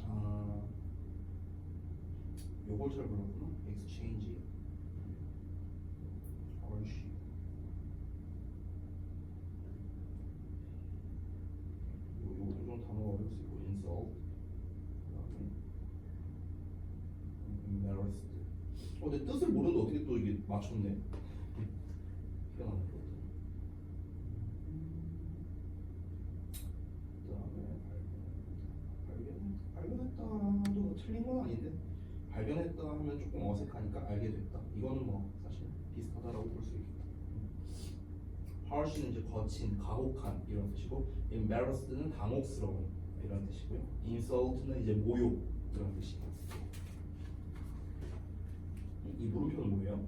아, 요걸 잘 몰랐구나. exchange, hardship. 요런 단어가 어려울 수 있고, insult, 그다음에 embarrassed. 근데 뜻을 모르는데 어떻게 또 이게 맞췄네? 희한하네. 그다음에 발견했다도 뭐 틀린 건 아닌데, 발견했다 하면 조금 어색하니까 알게 됐다. 이거는 뭐 사실 비슷하다라고 볼 수 있겠다. harsh는 이제 거친, 가혹한 이런 뜻이고, embarrassed는 당혹스러운 이런 뜻이고요. insult는 이제 모욕 이런 뜻이에요. 이 물음표는 뭐예요?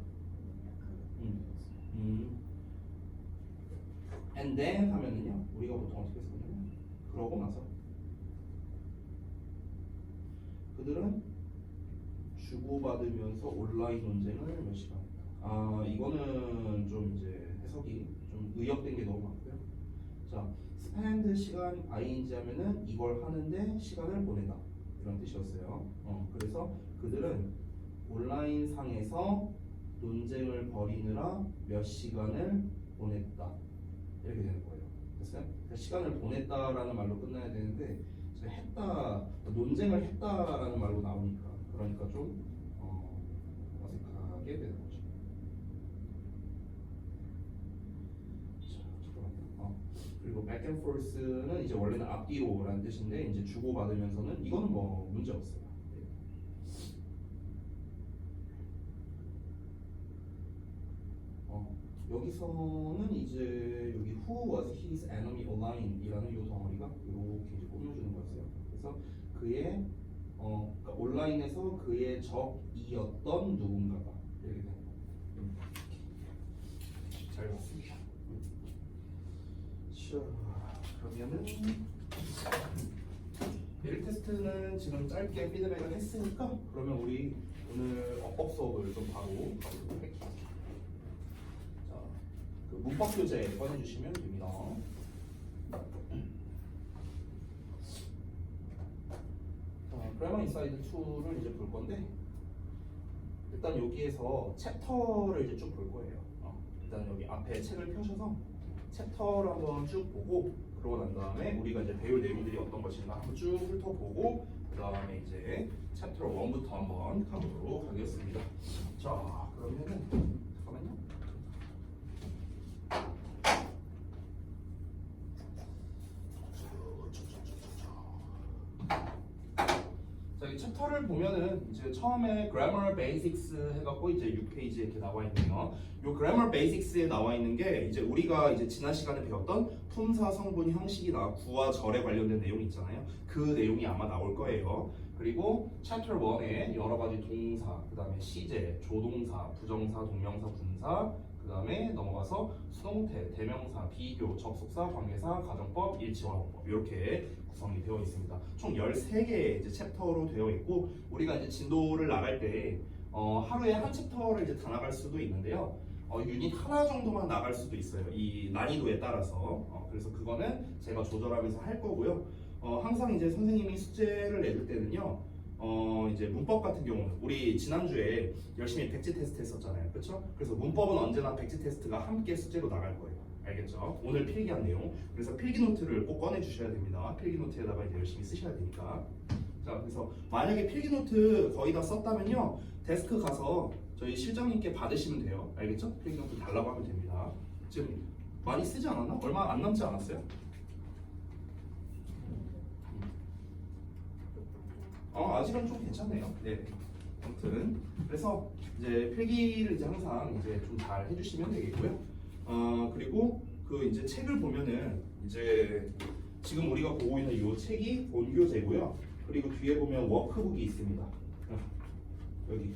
And then 하면은요, 우리가 보통 어떻게 쓰냐면 그러고 나서 그들은 주고받으면서 온라인 논쟁을 몇 시간 했다. 아, 이거는 좀 이제 해석이 좀 의역된 게 너무 많고요. 자, spend 시간 ing 하면은 이걸 하는데 시간을 보내다 이런 뜻이었어요. 그래서 그들은 온라인 상에서 논쟁을 벌이느라 몇 시간을 보냈다 이렇게 되는 거예요. 됐어요? 그러니까 시간을 보냈다라는 말로 끝나야 되는데 했다, 논쟁을 했다라는 말로 나오니까 그러니까 좀 어색하게 되는 거죠. 자, 잠깐만요. 그리고 back and forth는 이제 원래는 앞뒤로라는 뜻인데 이제 주고받으면서는 이거는 뭐 문제 없어요. 여기서는 이제 여기 who was his enemy online 이라는 요 덩어리가 이렇게 이제 꾸며주는 거였어요. 그래서 그의 그러니까 온라인에서 그의 적이었던 누군가가 이렇게 되는 거예요. 잘 봤습니다. 자, 그러면은 메일 테스트는 지금 짧게 피드백을 했으니까 그러면 우리 오늘 어법 수업을 좀 바로 가보도록 할게요. 그 문법 교재 꺼내주시면 됩니다. Grammar Inside 2를 이제 볼 건데 일단 여기에서 챕터를 이제 쭉 볼 거예요. 일단 여기 앞에 책을 펴셔서 챕터를 한번 쭉 보고 그러고 난 다음에 우리가 이제 배울 내용들이 어떤 것인가 한번 쭉 훑어보고 그 다음에 이제 챕터 1부터 한번 가보도록 하겠습니다. 자, 그러면은 잠깐만요. 자, 이 챕터를 보면은 이제 처음에 Grammar Basics 해갖고 이제 6페이지에 이렇게 나와 있네요. 요 Grammar Basics에 나와 있는 게 이제 우리가 이제 지난 시간에 배웠던 품사, 성분, 형식이나 구와 절에 관련된 내용이 있잖아요. 그 내용이 아마 나올 거예요. 그리고 Chapter 1에 여러 가지 동사, 그 다음에 시제, 조동사, 부정사, 동명사, 분사, 그 다음에 넘어가서 수동태, 대명사, 비교, 접속사, 관계사, 가정법, 일치화원법 이렇게 구성이 되어 있습니다. 총 13개의 이제 챕터로 되어 있고 우리가 이제 진도를 나갈 때 하루에 한 챕터를 이제 다 나갈 수도 있는데요. 유닛 하나 정도만 나갈 수도 있어요. 이 난이도에 따라서. 그래서 그거는 제가 조절하면서 할 거고요. 항상 이제 선생님이 숙제를 내줄 때는요. 이제 문법 같은 경우는 우리 지난주에 열심히 백지 테스트 했었잖아요. 그렇죠? 그래서 문법은 언제나 백지 테스트가 함께 숙제로 나갈 거예요. 알겠죠? 오늘 필기한 내용. 그래서 필기 노트를 꼭 꺼내 주셔야 됩니다. 필기 노트에다가 이제 열심히 쓰셔야 되니까. 자, 그래서 만약에 필기 노트 거의 다 썼다면요. 데스크 가서 저희 실장님께 받으시면 돼요. 알겠죠? 필기 노트 달라고 하면 됩니다. 지금 많이 쓰지 않았나? 얼마 안 남지 않았어요? 아직은 좀 괜찮네요. 네. 아무튼 그래서 이제 필기를 이제 항상 이제 좀 잘 해주시면 되겠고요. 그리고 그 이제 책을 보면은 이제 지금 우리가 보고 있는 이 책이 본교재고요. 그리고 뒤에 보면 워크북이 있습니다. 여기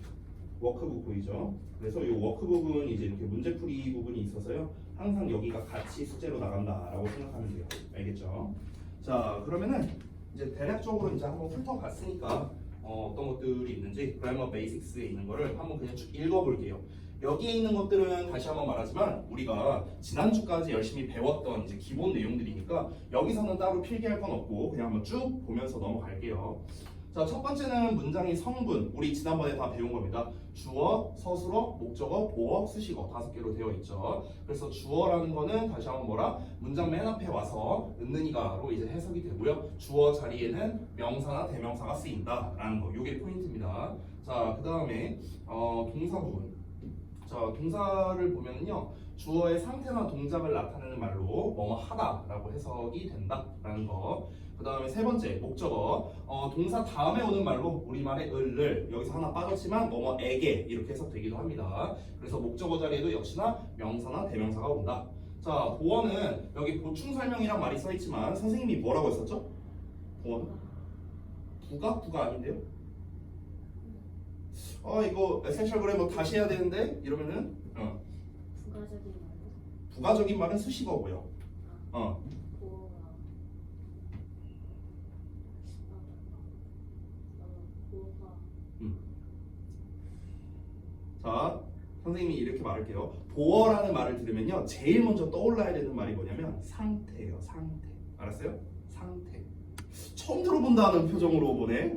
워크북 보이죠? 그래서 이 워크북은 이제 이렇게 문제풀이 부분이 있어서요. 항상 여기가 같이 숙제로 나간다라고 생각하면 돼요. 알겠죠? 자, 그러면은 이제 대략적으로 이제 한번 훑어봤으니까 어떤 것들이 있는지 Grammar Basics에 있는 거를 한번 그냥 쭉 읽어볼게요. 여기에 있는 것들은 다시 한번 말하지만 우리가 지난주까지 열심히 배웠던 이제 기본 내용들이니까 여기서는 따로 필기할 건 없고 그냥 한번 쭉 보면서 넘어갈게요. 자, 첫 번째는 문장의 성분. 우리 지난번에 다 배운 겁니다. 주어, 서술어, 목적어, 보어, 수식어 5개로 되어 있죠. 그래서 주어라는 거는 다시 한번 뭐라? 문장 맨 앞에 와서 있느니가로 이제 해석이 되고요. 주어 자리에는 명사나 대명사가 쓰인다라는 거. 이게 포인트입니다. 자, 그 다음에 동사 부분. 자, 동사를 보면요. 주어의 상태나 동작을 나타내는 말로 뭐뭐 하다라고 해석이 된다라는 거. 그 다음에 세 번째 목적어. 동사 다음에 오는 말로 우리말의 을을 여기서 하나 빠졌지만 뭐뭐에게 이렇게 해석되기도 합니다. 그래서 목적어 자리에도 역시나 명사나 대명사가 온다. 자, 보어는 여기 보충 설명이란 말이 써있지만 선생님이 뭐라고 했었죠? 보어는? 부가 아닌데요? 이거 에센셜 그래머 다시 해야 되는데 이러면은 부가적인 말로 부가적인 말은 수식어고요. 보어가 보어가 자, 선생님이 이렇게 말할게요. 보어라는 말을 들으면요, 제일 먼저 떠올라야 되는 말이 뭐냐면 상태예요. 상태. 알았어요? 상태. 처음 들어본다는 표정으로 보네.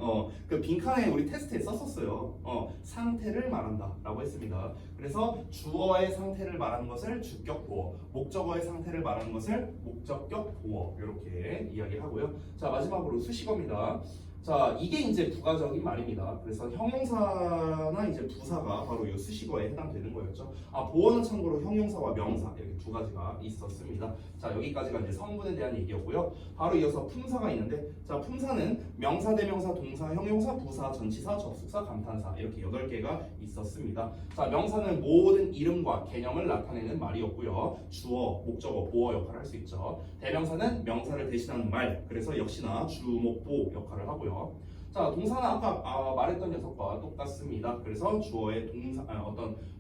그 빈칸에 우리 테스트에 썼었어요. 상태를 말한다라고 했습니다. 그래서 주어의 상태를 말하는 것을 주격 보어, 목적어의 상태를 말하는 것을 목적격 보어 이렇게 이야기하고요. 자, 마지막으로 수식어입니다. 자, 이게 이제 부가적인 말입니다. 그래서 형용사나 이제 부사가 바로 이 수식어에 해당되는 거였죠. 보어는 참고로 형용사와 명사 이렇게 두 가지가 있었습니다. 자, 여기까지가 이제 성분에 대한 얘기였고요. 바로 이어서 품사가 있는데, 자, 품사는 명사, 대명사, 동사, 형용사, 부사, 전치사, 접속사, 감탄사 이렇게 8개가 있었습니다. 자, 명사는 모든 이름과 개념을 나타내는 말이었고요. 주어, 목적어, 보어 역할을 할 수 있죠. 대명사는 명사를 대신하는 말, 그래서 역시나 주, 목, 보 역할을 하고요. 자, 동사는 아까 말했던 녀석과 똑같습니다. 그래서 주어의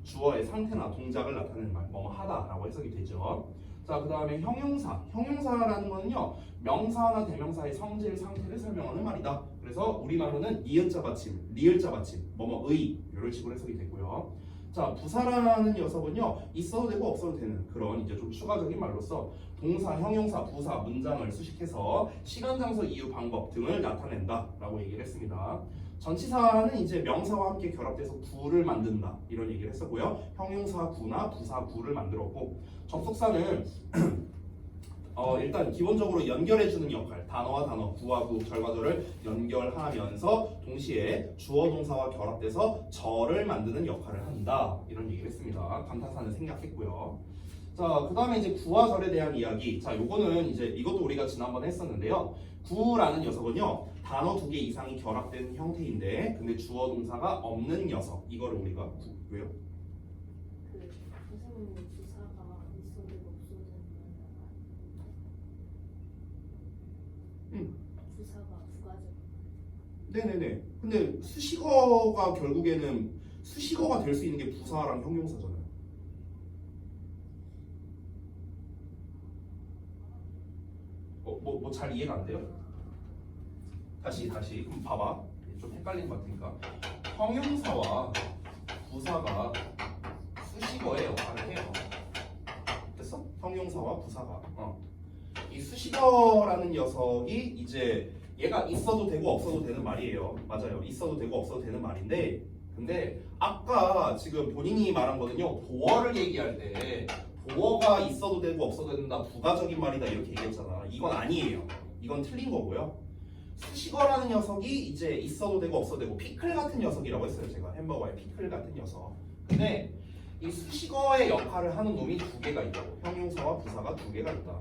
주어의 상태나 동작을 나타내는 말, 뭐뭐 하다라고 해석이 되죠. 자, 그 다음에 형용사. 형용사라는 거는요, 명사나 대명사의 성질, 상태를 설명하는 말이다. 그래서 우리말로는 이은자 받침, 리을자 받침, 뭐뭐의 이런 식으로 해석이 되고요. 자, 부사라는 녀석은요, 있어도 되고 없어도 되는 그런 이제 좀 추가적인 말로서 동사, 형용사, 부사, 문장을 수식해서 시간, 장소, 이유, 방법 등을 나타낸다라고 얘기를 했습니다. 전치사는 이제 명사와 함께 결합돼서 구를 만든다 이런 얘기를 했었고요. 형용사 구나 부사 구를 만들었고, 접속사는 일단 기본적으로 연결해주는 역할, 단어와 단어, 구와 구, 절과 절을 연결하면서 동시에 주어 동사와 결합돼서 절을 만드는 역할을 한다 이런 얘기를 했습니다. 감탄사는 생략했고요. 자, 그 다음에 이제 구와 절에 대한 이야기. 자, 요거는 이제 이것도 우리가 지난번에 했었는데요. 구라는 녀석은요, 단어 2개 이상이 결합된 형태인데, 근데 주어 동사가 없는 녀석. 이거를 우리가 왜요? 선생님 부사가 있어도 없어도 부사가 부가적. 네네네. 근데 수식어가 결국에는 수식어가 될 수 있는 게 부사랑 형용사잖아요. 뭐 잘 이해가 안 돼요? 다시 그럼 봐봐. 좀 헷갈린 것 같으니까. 형용사와 부사가 수식어의 역할을 해요. 됐어? 형용사와 부사가. 이 수식어라는 녀석이 이제 얘가 있어도 되고 없어도 되는 말이에요. 맞아요. 있어도 되고 없어도 되는 말인데, 근데 아까 지금 본인이 말한 거는요, 보어를 얘기할 때 보어가 있어도 되고 없어도 된다, 부가적인 말이다 이렇게 얘기했잖아. 이건 아니에요. 이건 틀린 거고요. 수식어라는 녀석이 이제 있어도 되고 없어도 되고, 피클 같은 녀석이라고 했어요. 제가 햄버거의 피클 같은 녀석. 근데 이 수식어의 역할을 하는 놈이 2개가 있다고. 형용사와 부사가 2개가 있다.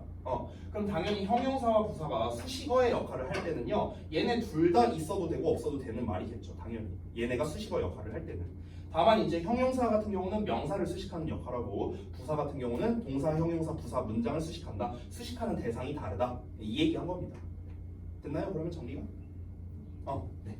그럼 당연히 형용사와 부사가 수식어의 역할을 할 때는요, 얘네 둘 다 있어도 되고 없어도 되는 말이겠죠. 당연히 얘네가 수식어 역할을 할 때는. 다만 이제 형용사 같은 경우는 명사를 수식하는 역할하고, 부사 같은 경우는 동사, 형용사, 부사, 문장을 수식한다. 수식하는 대상이 다르다. 이 얘기한 겁니다. 됐나요? 그러면 정리가? 네.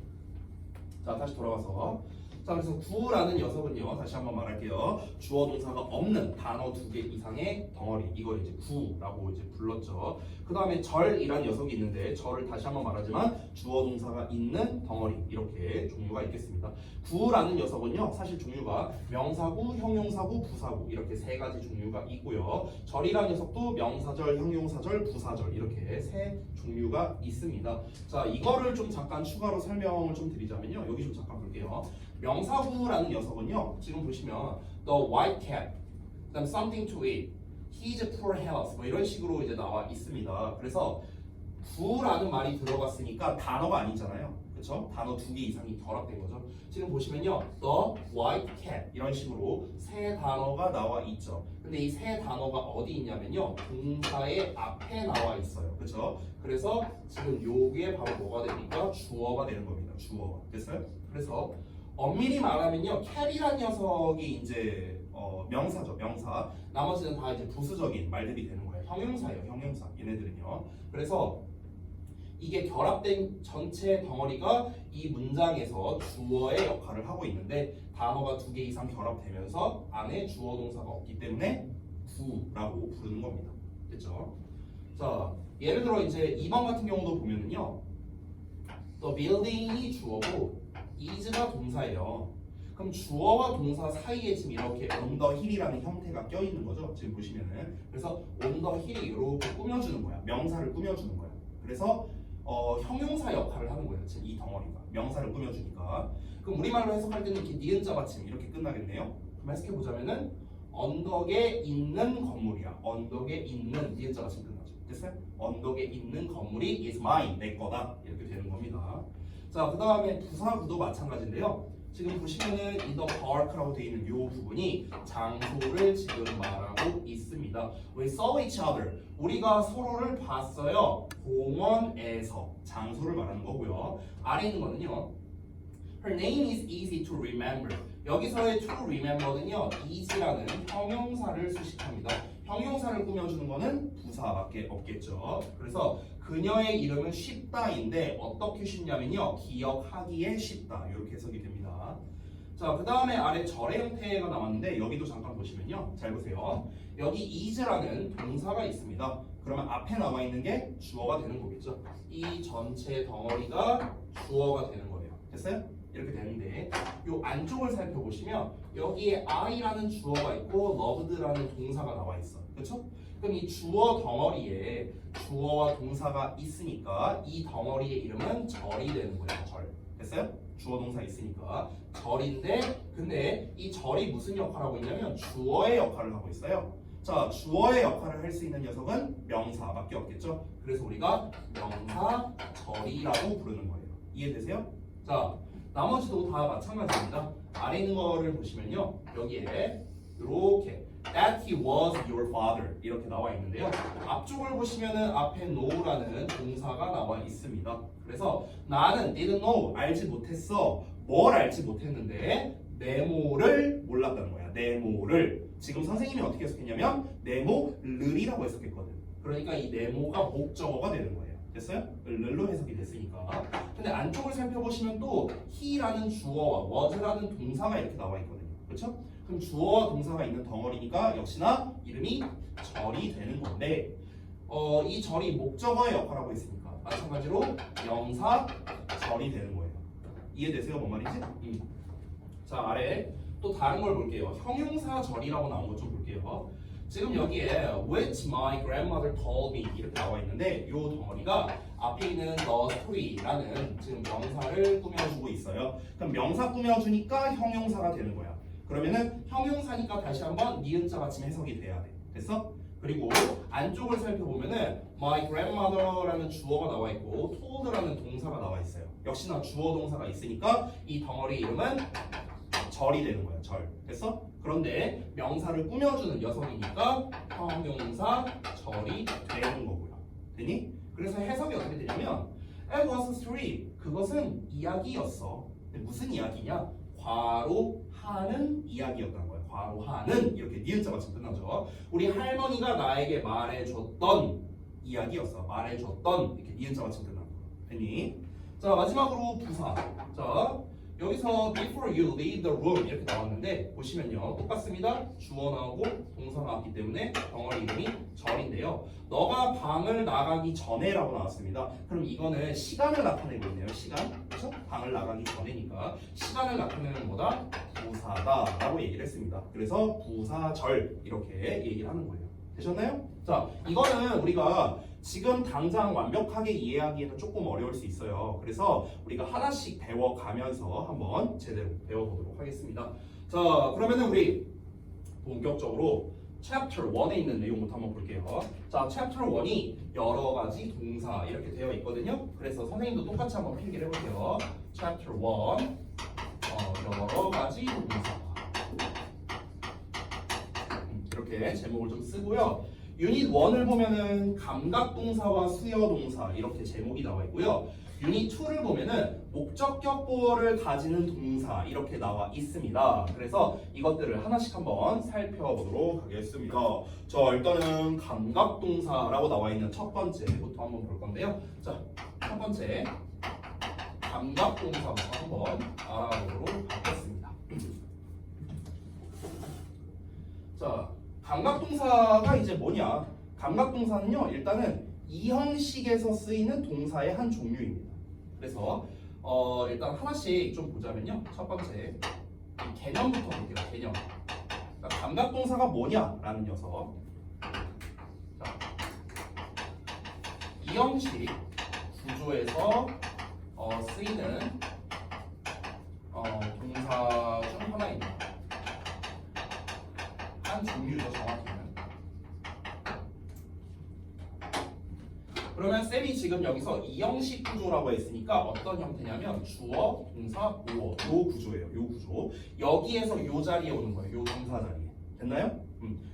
자, 다시 돌아가서, 자, 그래서 구라는 녀석은요, 다시 한번 말할게요. 주어 동사가 없는 단어 2개 이상의 덩어리, 이걸 이제 구라고 이제 불렀죠. 그 다음에 절이란 녀석이 있는데, 절을 다시 한번 말하지만 주어 동사가 있는 덩어리, 이렇게 종류가 있겠습니다. 구라는 녀석은요, 사실 종류가 명사구, 형용사구, 부사구 이렇게 세 가지 종류가 있고요. 절이란 녀석도 명사절, 형용사절, 부사절 이렇게 세 종류가 있습니다. 자, 이거를 좀 잠깐 추가로 설명을 좀 드리자면요, 여기 좀 잠깐 볼게요. 명사구라는 녀석은요, 지금 보시면 the white cat, 그다음 something to eat, his poor health 뭐 이런 식으로 이제 나와 있습니다. 그래서 구라는 말이 들어갔으니까 단어가 아니잖아요. 그렇죠? 단어 2개 이상이 결합된 거죠. 지금 보시면요, the white cat 이런 식으로 세 단어가 나와 있죠. 근데 이 세 단어가 어디 있냐면요, 동사의 앞에 나와 있어요. 그렇죠? 그래서 지금 요게 바로 뭐가 됩니까? 주어가 되는 겁니다. 주어가. 됐어요? 그래서 엄밀히 말하면요, cat이란 녀석이 이제 명사죠, 명사. 나머지는 다 이제 부수적인 말들이 되는 거예요. 형용사예요, 형용사. 얘네들은요. 그래서 이게 결합된 전체 덩어리가 이 문장에서 주어의 역할을 하고 있는데, 단어가 2개 이상 결합되면서 안에 주어 동사가 없기 때문에 구라고 부르는 겁니다. 됐죠? 자, 예를 들어 이제 2번 같은 경우도 보면은요, the building이 주어고 is가 동사예요. 그럼 주어와 동사 사이에 지금 이렇게 on the hill이라는 형태가 껴있는 거죠. 지금 보시면은. 그래서 on the hill이 이렇게 꾸며주는 거야. 명사를 꾸며주는 거야. 그래서 형용사 역할을 하는 거예요. 지금 이 덩어리가 명사를 꾸며주니까. 그럼 우리말로 해석할 때는 이렇게 니은자 받침 이렇게 끝나겠네요. 그럼 해석해 보자면은 언덕에 있는 건물이야. 언덕에 있는 니은자 받침 끝나죠. 됐어요? 언덕에 있는 건물이 is mine, 내 거다 이렇게 되는 겁니다. 자, 그 다음에 부사구도 마찬가지인데요. 지금 보시면은 in the park라고 되어 있는 이 부분이 장소를 지금 말하고 있습니다. We saw each other. 우리가 서로를 봤어요. 공원에서. 장소를 말하는 거고요. 아래 있는 거는요, Her name is easy to remember. 여기서의 to remember는요, is라는 형용사를 수식합니다. 형용사를 꾸며주는 거는 부사밖에 없겠죠. 그래서 그녀의 이름은 쉽다인데 어떻게 쉽냐면요, 기억하기에 쉽다 이렇게 해석이 됩니다. 자, 그 다음에 아래 절의 형태가 나왔는데 여기도 잠깐 보시면요, 잘 보세요. 여기 is라는 동사가 있습니다. 그러면 앞에 나와 있는 게 주어가 되는 거겠죠. 이 전체 덩어리가 주어가 되는 거예요. 됐어요? 이렇게 되는데 이 안쪽을 살펴보시면 여기에 I라는 주어가 있고 loved라는 동사가 나와 있어. 그렇죠? 그럼 이 주어 덩어리에 주어와 동사가 있으니까 이 덩어리의 이름은 절이 되는 거예요. 절. 됐어요? 주어 동사 있으니까 절인데, 근데 이 절이 무슨 역할을 하고 있냐면 주어의 역할을 하고 있어요. 자, 주어의 역할을 할 수 있는 녀석은 명사밖에 없겠죠. 그래서 우리가 명사 절이라고 부르는 거예요. 이해되세요? 자, 나머지도 다 마찬가지입니다. 아래 있는 거를 보시면요, 여기에 이렇게 that he was your father 이렇게 나와 있는데요. 앞쪽을 보시면은 앞에 know라는 동사가 나와 있습니다. 그래서 나는 didn't know, 알지 못했어. 뭘 알지 못했는데 네모를 몰랐다는 거야. 네모를. 지금 선생님이 어떻게 해석했냐면 네모를이라고 해석했거든. 그러니까 이 네모가 목적어가 되는 거예요. 됐어요? 을로 해석이 됐으니까. 근데 안쪽을 살펴보시면 또 he라는 주어와 was라는 동사가 이렇게 나와 있거든요. 그렇죠? 그럼 주어와 동사가 있는 덩어리니까 역시나 이름이 절이 되는 건데, 이 절이 목적어의 역할을 하고 있으니까 마찬가지로 명사 절이 되는 거예요. 이해되세요? 뭔 말인지? 자, 아래 또 다른 걸 볼게요. 형용사 절이라고 나온 것 좀 볼게요. 지금 여기에 which my grandmother told me 이렇게 나와 있는데 이 덩어리가 앞에 있는 the story라는 지금 명사를 꾸며주고 있어요. 그럼 명사 꾸며주니까 형용사가 되는 거야. 그러면은 형용사니까 다시 한번 니은자 받침 해석이 돼야 돼. 됐어? 그리고 안쪽을 살펴보면은 my grandmother라는 주어가 나와 있고 told라는 동사가 나와 있어요. 역시나 주어 동사가 있으니까 이 덩어리 이름은 절이 되는 거야. 절. 됐어? 그런데 명사를 꾸며주는 녀석이니까 형용사 절이 되는 거고요. 되니? 그래서 해석이 어떻게 되냐면 it was a story. 그것은 이야기였어. 근데 무슨 이야기냐? 과로하는 이야기였다는 거예요. 과로하는 이렇게 니은자 받침 끝나죠. 우리 할머니가 나에게 말해줬던 이야기였어. 말해줬던 이렇게 니은자 받침 끝나는 거. 되니? 자, 마지막으로 부사. 자, 여기서 before you leave the room 이렇게 나왔는데 보시면요 똑같습니다. 주어 나오고 동사 나왔기 때문에 덩어리 이름이 절인데요. 너가 방을 나가기 전에라고 나왔습니다. 그럼 이거는 시간을 나타내고 있네요. 시간, 그렇죠? 방을 나가기 전에니까 시간을 나타내는 거다 부사다라고 얘기를 했습니다. 그래서 부사절 이렇게 얘기를 하는 거예요. 되셨나요? 자, 이거는 우리가 지금 당장 완벽하게 이해하기에는 조금 어려울 수 있어요. 그래서 우리가 하나씩 배워가면서 한번 제대로 배워보도록 하겠습니다. 자, 그러면은 우리 본격적으로 Chapter 1에 있는 내용부터 한번 볼게요. 자, Chapter 1이 여러 가지 동사 이렇게 되어 있거든요. 그래서 선생님도 똑같이 한번 필기를 해볼게요. Chapter 1 여러 가지 동사 이렇게 제목을 좀 쓰고요. 유닛 1을 보면은 감각동사와 수여동사 이렇게 제목이 나와 있고요. 유닛 2를 보면은 목적격 보어를 가지는 동사 이렇게 나와 있습니다. 그래서 이것들을 하나씩 한번 살펴보도록 하겠습니다. 자, 일단은 감각동사라고 나와 있는 첫 번째부터 한번 볼 건데요. 자, 첫 번째 감각동사부터 한번 알아보도록 하겠습니다. 자, 감각동사가 이제 뭐냐? 감각동사는요, 일단은 이 형식에서 쓰이는 동사의 한 종류입니다. 그래서 일단 하나씩 좀 보자면요. 첫 번째 이 개념부터 볼게요. 개념. 그러니까 감각동사가 뭐냐라는 녀석. 자, 이 형식 구조에서 쓰이는 동사 중 하나입니다. 한 종류죠, 정확히는. 그러면 쌤이 지금 여기서 이 형식 구조라고 했으니까 어떤 형태냐면 주어, 동사, 보어 요 구조예요. 요 구조. 여기에서 요 자리에 오는 거예요. 요 동사 자리에. 됐나요?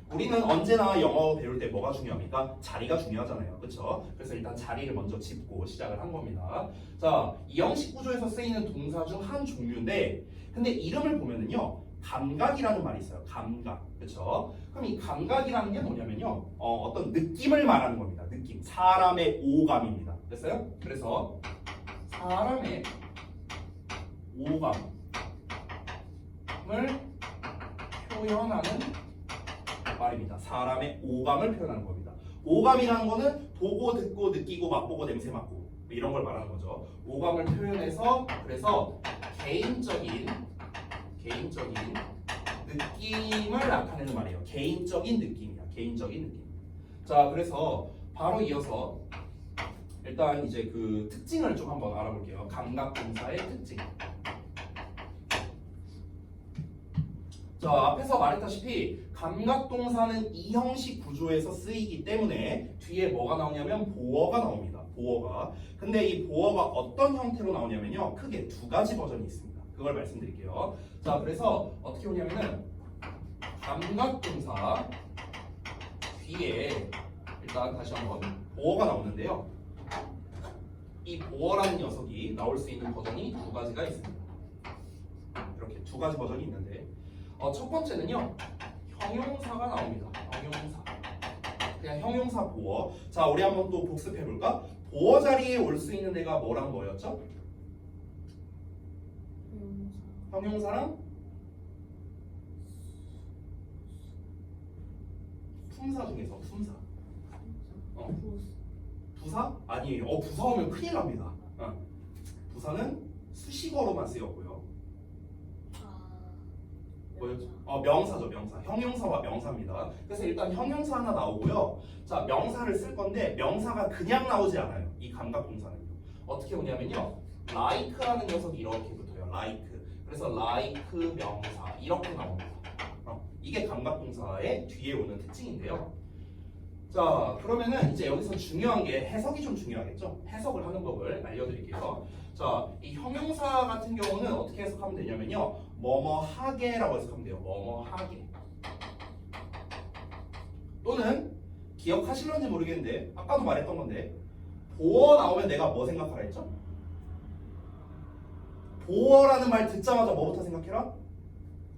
우리는 언제나 영어 배울 때 뭐가 중요합니까? 자리가 중요하잖아요. 그렇죠? 그래서 일단 자리를 먼저 짚고 시작을 한 겁니다. 자, 이 형식 구조에서 쓰이는 동사 중 한 종류인데 근데 이름을 보면은요. 감각이라는 말이 있어요. 감각. 그렇죠? 그럼 이 감각이라는 게 뭐냐면요. 어떤 느낌을 말하는 겁니다. 느낌. 사람의 오감입니다. 됐어요? 그래서 사람의 오감을 표현하는 말입니다. 사람의 오감을 표현하는 겁니다. 오감이라는 거는 보고, 듣고, 느끼고, 맛보고, 냄새 맡고 이런 걸 말하는 거죠. 오감을 표현해서 그래서 개인적인 느낌을 나타내는 말이에요. 개인적인 느낌이야. 개인적인 느낌. 자, 그래서 바로 이어서 일단 이제 그 특징을 좀 한번 알아볼게요. 감각동사의 특징. 자, 앞에서 말했다시피 감각동사는 이 형식 구조에서 쓰이기 때문에 뒤에 뭐가 나오냐면 보어가 나옵니다. 보어가. 근데 이 보어가 어떤 형태로 나오냐면요. 크게 두 가지 버전이 있습니다. 그걸 말씀드릴게요. 자, 그래서 어떻게 오냐면은 감각동사 뒤에 일단 다시 한번 보어가 나오는데요. 이 보어라는 녀석이 나올 수 있는 버전이 두 가지가 있습니다. 이렇게 두 가지 버전이 있는데 첫 번째는요. 형용사가 나옵니다. 형용사. 그냥 형용사 보어. 자, 우리 한번 또 복습해 볼까? 보어 자리에 올 수 있는 애가 뭐랑 뭐였죠? 형용사랑 품사 중에서 품사. 부사? 아니에요. 부사 오면 큰일 납니다. 부사는 수식어로만 쓰였고요. 뭐였죠? 명사죠, 명사. 형용사와 명사입니다. 그래서 일단 형용사 하나 나오고요. 자, 명사를 쓸 건데 명사가 그냥 나오지 않아요. 이 감각동사는요. 어떻게 오냐면요. like라는 녀석이 이렇게 붙어요. like. 그래서 like 명사 이렇게 나옵니다. 이게 감각동사의 뒤에 오는 특징인데요. 자, 그러면은 이제 여기서 중요한 게 해석이 좀 중요하겠죠? 해석을 하는 법을 알려드릴게요. 자, 이 형용사 같은 경우는 어떻게 해석하면 되냐면요. 뭐뭐 하게라고 해석하면 돼요. 뭐뭐 하게. 또는 기억하실런지 모르겠는데 아까도 말했던 건데 보어 나오면 내가 뭐 생각하라 했죠? 보어라는 말 듣자마자 뭐부터 생각해라?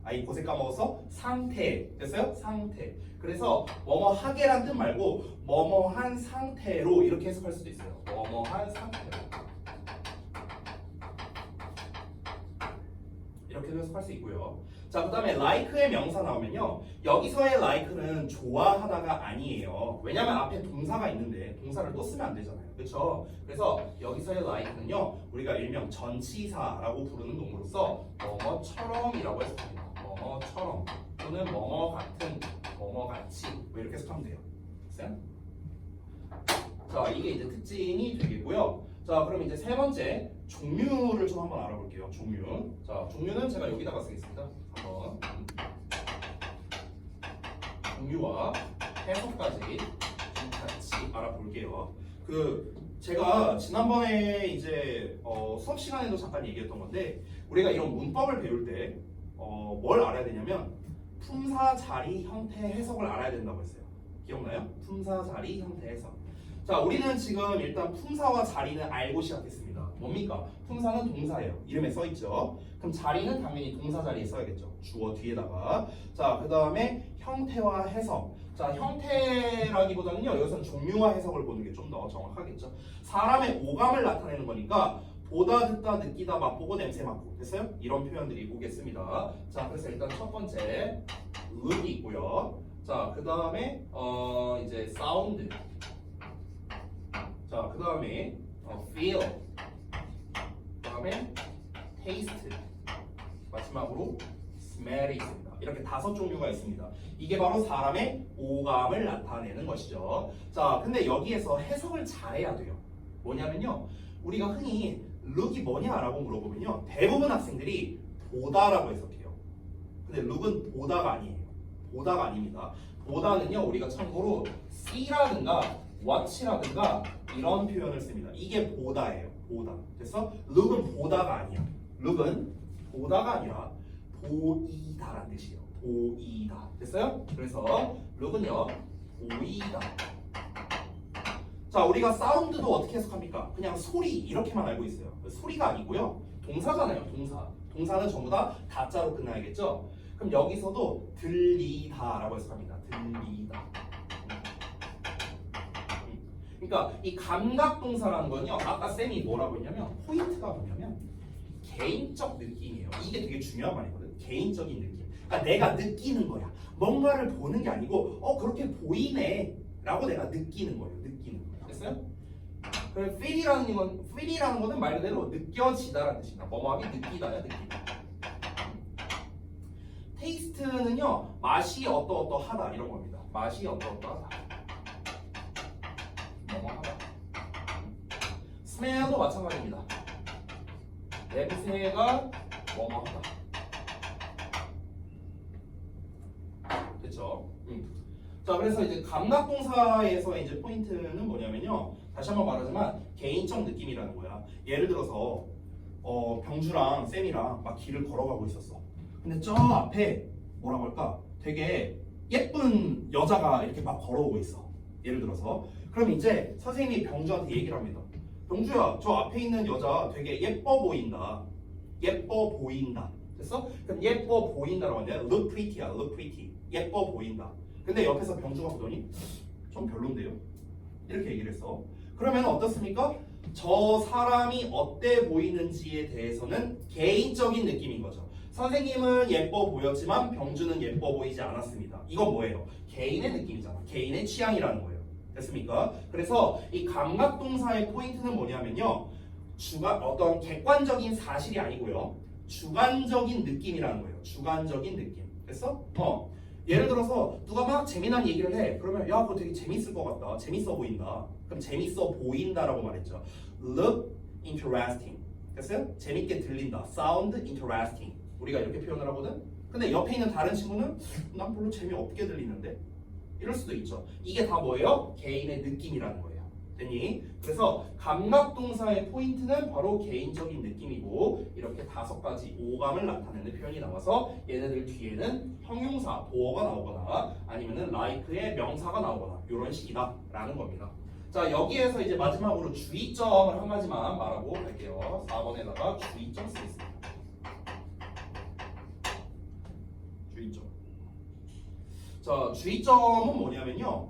아이 고세 까먹었어? 상태. 됐어요? 상태. 그래서 뭐뭐 하게란 뜻 말고 뭐뭐한 상태로 이렇게 해석할 수도 있어요. 뭐뭐한 상태로. 이렇게도 해석할 수 있고요. 자, 그 다음에 like의 명사 나오면요. 여기서의 like는 좋아하다가 아니에요. 왜냐면 앞에 동사가 있는데 동사를 또 쓰면 안 되잖아요. 그렇죠? 그래서 여기서의 like는요. 우리가 일명 전치사라고 부르는 동으로서 뭐뭐처럼이라고 해석합니다. 뭐뭐처럼 또는 뭐뭐 같은, 뭐뭐 같이 뭐 이렇게 해석하면 돼요. 됐어요? 자, 이게 이제 특징이 되겠고요. 자, 그럼 이제 세 번째 종류를 좀 한번 알아볼게요. 종류. 자, 종류는 제가 여기다가 쓰겠습니다. 한번 종류와 해석까지 좀 같이 알아볼게요. 제가 지난번에 이제 수업 시간에도 잠깐 얘기했던 건데 우리가 이런 문법을 배울 때 뭘 알아야 되냐면 품사, 자리, 형태, 해석을 알아야 된다고 했어요. 기억나요? 품사, 자리, 형태, 해석. 자, 우리는 지금 일단 품사와 자리는 알고 시작했습니다. 뭡니까? 품사는 동사예요. 이름에 써있죠. 그럼 자리는 당연히 동사 자리에 써야겠죠. 주어 뒤에다가. 자, 그 다음에 형태와 해석. 자, 형태라기보다는요. 여기서는 종류와 해석을 보는 게 좀 더 정확하겠죠. 사람의 오감을 나타내는 거니까 보다, 듣다, 느끼다, 맛보고, 냄새 맡고. 됐어요? 이런 표현들이 오겠습니다. 자, 그래서 일단 첫 번째 음이 있고요. 자, 그 다음에 이제 사운드. 자, 그 다음에 feel, 그 다음에 taste, 마지막으로 smell이 있습니다. 이렇게 5종류가 있습니다. 이게 바로 사람의 오감을 나타내는 것이죠. 자, 근데 여기에서 해석을 잘해야 돼요. 뭐냐면요, 우리가 흔히 look이 뭐냐라고 물어보면요, 대부분 학생들이 보다라고 해석해요. 근데 look은 보다가 아니에요. 보다가 아닙니다. 보다는요, 우리가 참고로 see라든가 watch라든가 이런 표현을 씁니다. 이게 보다예요. 보다. 됐어? look은 보다가 아니야. look은 보다가 아니라 보이다라는 뜻이에요. 보이다. 됐어요? 그래서 look은요, 보이다. 자, 우리가 사운드도 어떻게 해석합니까? 그냥 소리 이렇게만 알고 있어요. 소리가 아니고요. 동사잖아요. 동사. 동사는 전부 다 다자로 끝나야겠죠? 그럼 여기서도 들리다라고 해석합니다. 들리다. 그러니까 이 감각동사라는 건요, 아까 쌤이 뭐라고 했냐면 포인트가 뭐냐면 개인적 느낌이에요. 이게 되게 중요한 말이거든. 개인적인 느낌. 그러니까 내가 느끼는 거야. 뭔가를 보는 게 아니고 그렇게 보이네 라고 내가 느끼는 거예요. 느끼는 거예요. 됐어요? 그럼 feel이라는 거는 말 그대로 느껴지다라는 뜻입니다. 뭐뭐하기 느끼다야, 느끼다. taste는요, 맛이 어떠어떠하다 이런 겁니다. 맛이 어떠어떠하다. 뭐뭐하다. smell도 마찬가지입니다. 냄새가 뭐뭐하다. 됐죠? 자, 그래서 이제 감각동사에서 이제 포인트는 뭐냐면요. 다시 한번 말하지만 개인적 느낌이라는 거야. 예를 들어서 병주랑 쌤이랑 막 길을 걸어가고 있었어. 근데 저 앞에 뭐라고 할까? 되게 예쁜 여자가 이렇게 막 걸어오고 있어. 예를 들어서. 그럼 이제 선생님이 병주한테 얘기를 합니다. 병주야, 저 앞에 있는 여자 되게 예뻐 보인다. 예뻐 보인다. 됐어? 그럼 예뻐 보인다라고 하냐? look pretty야, look pretty. 예뻐 보인다. 근데 옆에서 병주가 보더니 좀 별론데요? 이렇게 얘기를 했어. 그러면 어떻습니까? 저 사람이 어때 보이는지에 대해서는 개인적인 느낌인 거죠. 선생님은 예뻐 보였지만 병주는 예뻐 보이지 않았습니다. 이건 뭐예요? 개인의 느낌이잖아. 개인의 취향이라는 거예요. 됐습니까? 그래서 이 감각동사의 포인트는 뭐냐면요, 어떤 객관적인 사실이 아니고요, 주관적인 느낌이라는 거예요. 주관적인 느낌. 됐어? 예를 들어서 누가 막 재미난 얘기를 해. 그러면 야, 그거 되게 재밌을 것 같다. 재밌어 보인다. 그럼 재밌어 보인다라고 말했죠. Look interesting. 됐어요? 재밌게 들린다. Sound interesting. 우리가 이렇게 표현을 하거든. 근데 옆에 있는 다른 친구는 난 별로 재미없게 들리는데, 이럴 수도 있죠. 이게 다 뭐예요? 개인의 느낌이라는 거예요. 됐니? 그래서 감각동사의 포인트는 바로 개인적인 느낌이고, 이렇게 5가지 오감을 나타내는 표현이 나와서 얘네들 뒤에는 형용사, 도어가 나오거나 아니면은 like의 명사가 나오거나 이런 식이다 라는 겁니다. 자, 여기에서 이제 마지막으로 주의점을 한 가지만 말하고 갈게요. 4번에다가 주의점 쓰겠습니다. 주의점. 자, 주의점은 뭐냐면요,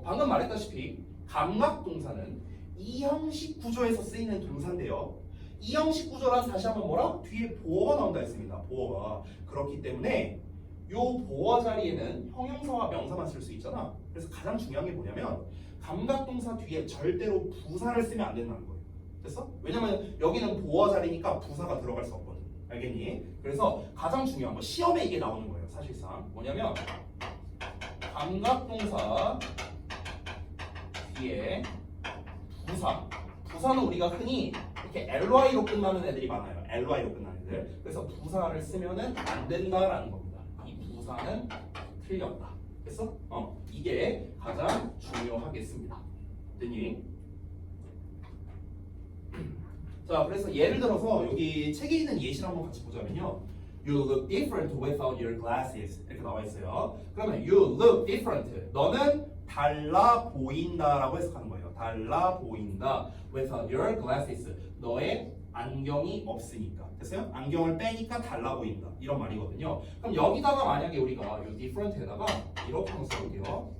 방금 말했다시피 감각동사는 이형식 구조에서 쓰이는 동사인데요, 이 형식 구조란 다시 한번 뭐라? 뒤에 보어가 나온다 했습니다. 보어가. 그렇기 때문에 요 보어 자리에는 형용사와 명사만 쓸 수 있잖아. 그래서 가장 중요한 게 뭐냐면 감각동사 뒤에 절대로 부사를 쓰면 안 된다는 거예요. 됐어? 왜냐면 여기는 보어 자리니까 부사가 들어갈 수 없거든. 알겠니? 그래서 가장 중요한 거 시험에 이게 나오는 거예요. 사실상 뭐냐면 감각동사 뒤에 부사. 부사는 우리가 흔히 이렇게 ly로 끝나는 애들이 많아요. ly로 끝나는 애들. 그래서 부사를 쓰면은 안 된다라는 겁니다. 이 부사는 틀렸다. 됐어? 이게 가장 중요하겠습니다. 됐니? 자, 그래서 예를 들어서 여기 책에 있는 예시를 한번 같이 보자면요. You look different without your glasses 이렇게 나와 있어요. 그러면 you look different. 너는 달라 보인다라고 해석하는 거예요. 달라 보인다 without your glasses. 너의 안경이 없으니까. 됐어요? 안경을 빼니까 달라 보인다. 이런 말이거든요. 그럼 여기다가 만약에 우리가 이 different에다가 이렇게 한번 써볼게요.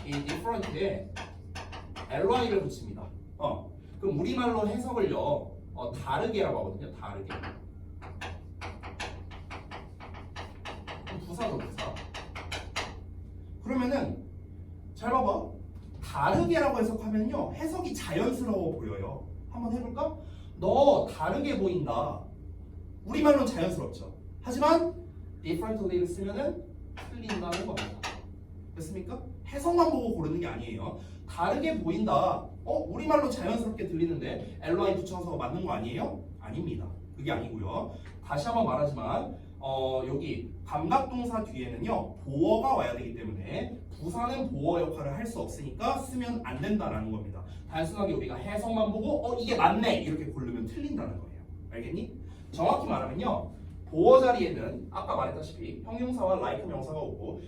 이 different에 ly를 붙입니다. 그럼 우리말로 해석을요. 다르게라고 하거든요. 다르게. 부사죠, 부사. 그러면은 잘 봐봐. 다르게라고 해석하면요. 해석이 자연스러워 보여요. 한번 해볼까? 너 다르게 보인다. 우리말로는 자연스럽죠. 하지만 differently를 쓰면은 틀린다는 겁니다. 됐습니까? 해석만 보고 고르는 게 아니에요. 다르게 보인다. 우리말로 자연스럽게 들리는데 ly 붙여서 맞는 거 아니에요? 아닙니다. 그게 아니고요. 다시 한번 말하지만 여기 감각동사 뒤에는요 보어가 와야 되기 때문에 부사는 보어 역할을 할 수 없으니까 쓰면 안 된다라는 겁니다. 단순하게 우리가 해석만 보고 이게 맞네 이렇게 고르면 틀린다는 거예요. 알겠니? 정확히 말하면요 보어 자리에는 아까 말했다시피 형용사와 like 명사가 오고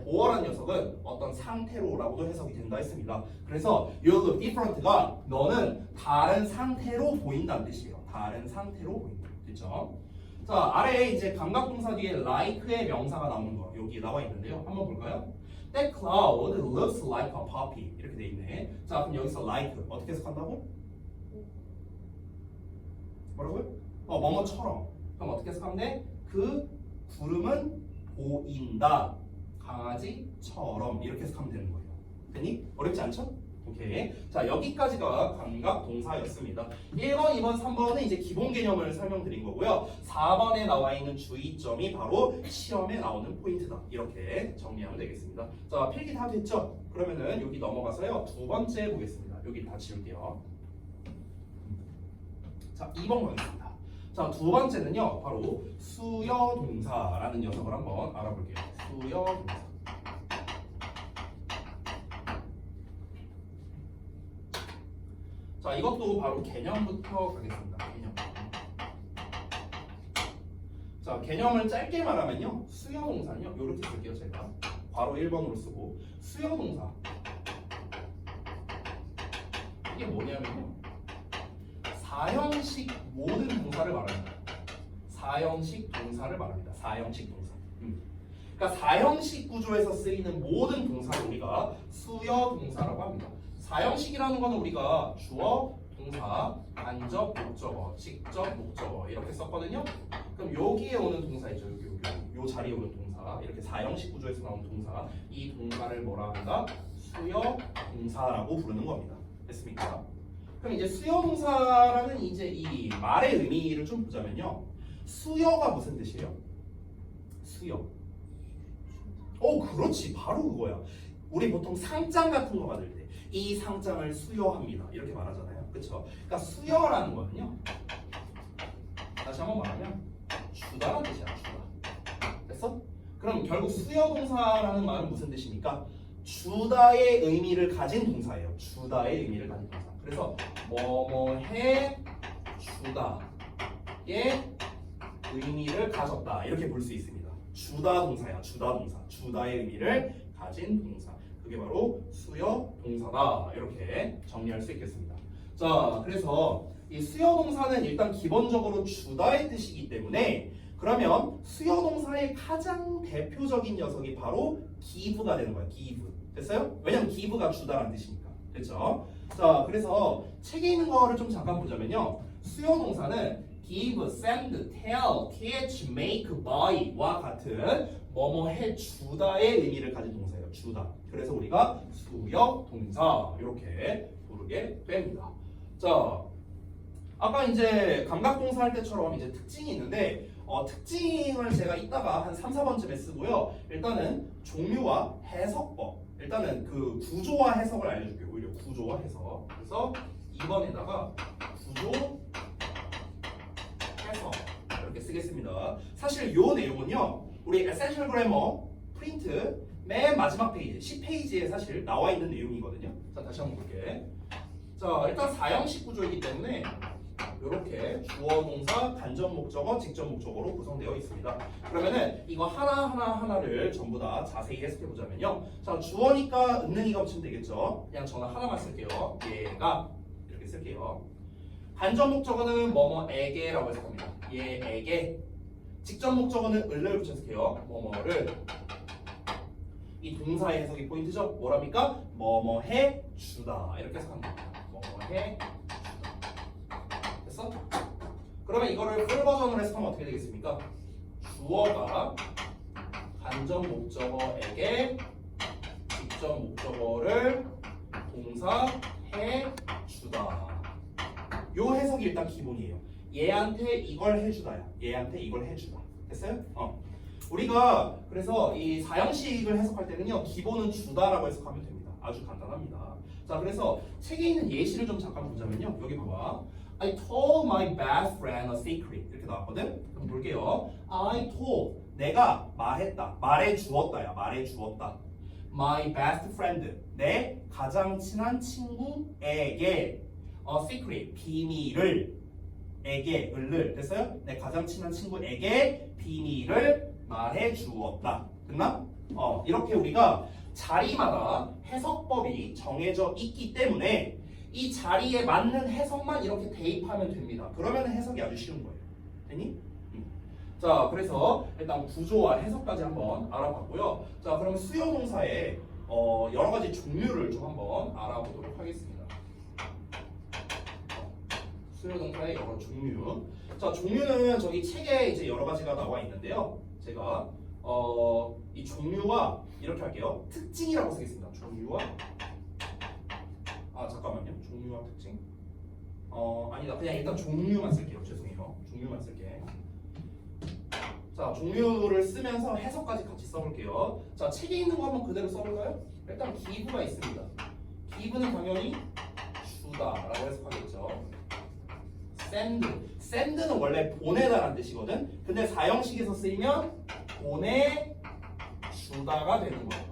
보어라는 녀석은 어떤 상태로라고도 해석이 된다 했습니다. 그래서 you look different가 너는 다른 상태로 보인다는 뜻이에요. 다른 상태로 보인다. 됐죠? 자, 아래에 이제 감각동사 뒤에 like의 명사가 나오는 거 여기 나와 있는데요. 한번 볼까요? That cloud looks like a puppy 이렇게 돼 있네. 자, 그럼 여기서 like 어떻게 해석한다고? 뭐라고요? 뭐뭐처럼. 그럼 어떻게 해석하면 돼? 그 구름은 보인다. 강아지처럼 이렇게 해석하면 되는 거예요. 됐니? 어렵지 않죠? 오케이. 자, 여기까지가 감각 동사였습니다. 1번, 2번, 3번은 이제 기본 개념을 설명드린 거고요. 4번에 나와 있는 주의점이 바로 시험에 나오는 포인트다. 이렇게 정리하면 되겠습니다. 자, 필기 다 됐죠? 그러면은 여기 넘어가서요. 두 번째 보겠습니다. 여기 다 지울게요. 자, 2번 가겠습니다. 자, 두 번째는요. 바로 수여동사라는 녀석을 한번 알아볼게요. 수여동사. 자, 이것도 바로 개념부터 가겠습니다. 개념. 자, 개념을 짧게 말하면요. 수여동사는요. 이렇게 쓸게요. 제가 괄호 1번으로 쓰고 수여동사. 이게 뭐냐면요. 사형식 모든 동사를 말합니다. 사형식 동사를 말합니다. 사형식 동사. 그러니까 사형식 구조에서 쓰이는 모든 동사를 우리가 수여동사라고 합니다. 사형식이라는 거는 우리가 주어, 동사, 간접, 목적어, 직접, 목적어 이렇게 썼거든요. 그럼 여기에 오는 동사 있죠. 요 자리에 오는 동사 이렇게 사형식 구조에서 나오는 동사 이 동사를 뭐라 한다? 수여동사라고 부르는 겁니다. 됐습니까? 그럼 이제 수여동사라는 이제 이 말의 의미를 좀 보자면요. 수여가 무슨 뜻이에요? 수여. 그렇지. 바로 그거야. 우리 보통 상장 같은 거 받을 때 이 상장을 수여합니다. 이렇게 말하잖아요. 그렇죠? 그러니까 수여라는 거는요. 다시 한번 말하면 주다라는 뜻이야. 주다. 됐어? 그럼 결국 수여동사라는 말은 무슨 뜻입니까? 주다의 의미를 가진 동사예요. 주다의 의미를 가진 동사. 그래서 뭐뭐해 주다의 의미를 가졌다. 이렇게 볼 수 있습니다. 주다 동사야. 주다 동사. 주다의 의미를 가진 동사. 그게 바로 수여 동사다. 이렇게 정리할 수 있겠습니다. 자, 그래서 이 수여 동사는 일단 기본적으로 주다의 뜻이기 때문에 그러면 수여 동사의 가장 대표적인 녀석이 바로 give가 되는 거예요. give. 됐어요? 왜냐면 give가 주다라는 뜻이니까. 됐죠? 자, 그래서 책에 있는 거를 좀 잠깐 보자면요. 수요 동사는 give, send, tell, teach, make, buy와 같은 뭐뭐 해주다의 의미를 가진 동사예요. 주다. 그래서 우리가 수역 동사 이렇게 부르게 됩니다. 자, 아까 이제 감각동사 할 때처럼 이제 특징이 있는데 특징을 제가 이따가 한 3, 4번쯤에 쓰고요. 일단은 종류와 해석법. 일단은 그 구조와 해석을 알려줄게요. 오히려 구조와 해석. 그래서 2번에다가 구조, 해석 이렇게 쓰겠습니다. 사실 이 내용은요. 우리 에센셜 그래머 프린트 맨 마지막 페이지 10페이지에 사실 나와 있는 내용이거든요. 자, 다시 한번 볼게. 자, 일단 4형식 구조이기 때문에 이렇게 주어, 동사, 간접 목적어, 직접 목적어로 구성되어 있습니다. 그러면은 이거 하나를 전부 다 자세히 해석해 보자면요. 자, 주어니까 은능이가 붙이면 되겠죠. 그냥 저는 하나만 쓸게요. 얘가 이렇게 쓸게요. 간접 목적어는 뭐뭐에게라고 해석합니다. 얘에게. 직접 목적어는 을을 붙여서요. 뭐뭐를. 이 동사의 해석이 포인트죠. 뭐랍니까? 뭐뭐해 주다 이렇게 해석합니다. 뭐뭐해 주다. 됐어? 그러면 이거를 풀 버전으로 해석하면 어떻게 되겠습니까? 주어가 간접 목적어에게 직접 목적어를 동사해 주다. 요 해석이 일단 기본이에요. 얘한테 이걸 해주다야. 얘한테 이걸 해주다. 됐어요? 우리가 그래서 이 4형식을 해석할 때는요. 기본은 주다라고 해석하면 됩니다. 아주 간단합니다. 자, 그래서 책에 있는 예시를 좀 잠깐 보자면요. 여기 봐봐. I told my best friend a secret. 이렇게 나왔거든? 그럼 볼게요. I told. 내가 말했다. 말해주었다야. 말해주었다. My best friend. 내 가장 친한 친구에게 a secret. 비밀을. 에게, 을을. 됐어요? 내 가장 친한 친구에게 비밀을 말해주었다. 됐나? 이렇게 우리가 자리마다 해석법이 정해져 있기 때문에 이 자리에 맞는 해석만 이렇게 대입하면 됩니다. 그러면 해석이 아주 쉬운 거예요. 됐니? 자, 그래서 일단 구조와 해석까지 한번 알아봤고요. 자, 그럼 수요 동사의 여러 가지 종류를 좀 한번 알아보도록 하겠습니다. 수요 동사의 여러 종류. 자, 종류는 저기 책에 이제 여러 가지가 나와 있는데요. 제가 이 종류와 이렇게 할게요. 특징이라고 쓰겠습니다. 종류와 잠깐만요. 종류와 특징. 아니다. 그냥 일단 종류만 쓸게요. 죄송해요. 종류만 쓸게. 자, 종류를 쓰면서 해석까지 같이 써볼게요. 자, 책에 있는 거 한번 그대로 써볼까요? 일단 give가 있습니다. give는 당연히 주다라고 해석하겠죠. send는 원래 보내다라는 뜻이거든. 근데 4형식에서 쓰이면 보내주다가 되는 거예요.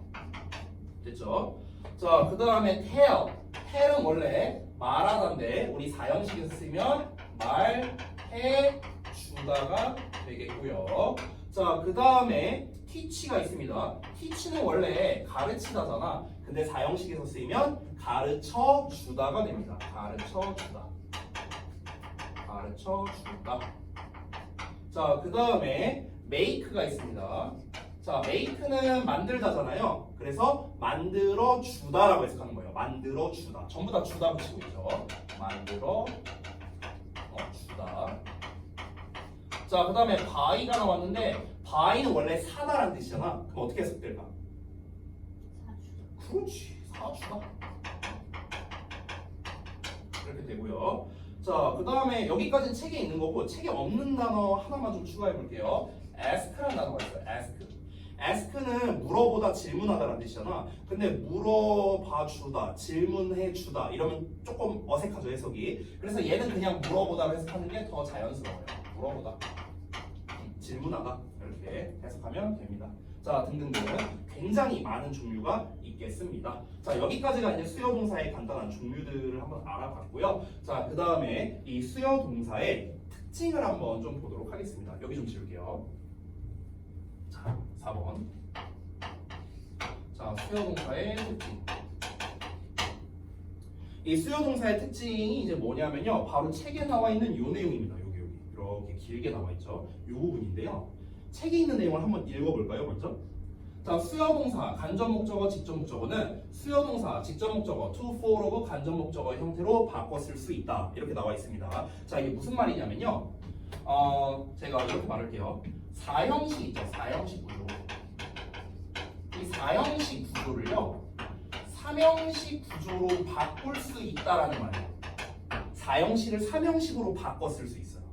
됐죠? 자, 그 다음에 tell은 원래 말하다인데 우리 4형식에서 쓰면 말해주다가 되겠고요. 자, 그 다음에 teach가 있습니다. teach는 원래 가르치다잖아. 근데 4형식에서 쓰이면 가르쳐주다가 됩니다. 가르쳐주다. 자, 그 다음에 make가 있습니다. 자, make는 만들다잖아요. 그래서 만들어주다라고 해석하는 거예요. 만들어주다. 전부 다 주다 붙이고 있죠. 만들어주다. 자, 그 다음에 buy가 나왔는데 buy는 원래 사다라는 뜻이잖아. 그럼 어떻게 해석될까? 사주다. 그렇지. 사주다. 이렇게 되고요. 자, 그 다음에 여기까지는 책에 있는 거고 책에 없는 단어 하나만 좀 추가해 볼게요. ask라는 단어가 있어요. ask는 물어보다 질문하다라는 뜻이잖아. 근데 물어봐주다, 질문해주다 이러면 조금 어색하죠, 해석이. 그래서 얘는 그냥 물어보다로 해석하는 게 더 자연스러워요. 물어보다, 질문하다 이렇게 해석하면 됩니다. 자, 등등등 굉장히 많은 종류가 있겠습니다. 자, 여기까지가 이제 수요 동사의 간단한 종류들을 한번 알아봤고요. 자, 그 다음에 이 수요 동사의 특징을 한번 좀 보도록 하겠습니다. 여기 좀 지울게요. 자, 4번. 자, 수요 동사의 특징. 이 수요 동사의 특징이 이제 뭐냐면요. 바로 책에 나와 있는 요 내용입니다. 여기 이렇게 길게 나와 있죠. 요 부분인데요. 책에 있는 내용을 한번 읽어볼까요, 먼저? 자, 수요 동사 간접 목적어, 직접 목적어는 수요동사, 직접 목적어, to, for로그 간접 목적어 형태로 바꿔 쓸 수 있다. 이렇게 나와 있습니다. 자, 이게 무슨 말이냐면요. 제가 이렇게 말할게요. 4형식 있죠. 4형식 구조. 이 4형식 구조를요. 3형식 구조로 바꿀 수 있다라는 말이에요. 4형식을 3형식으로 바꿔 쓸 수 있어요.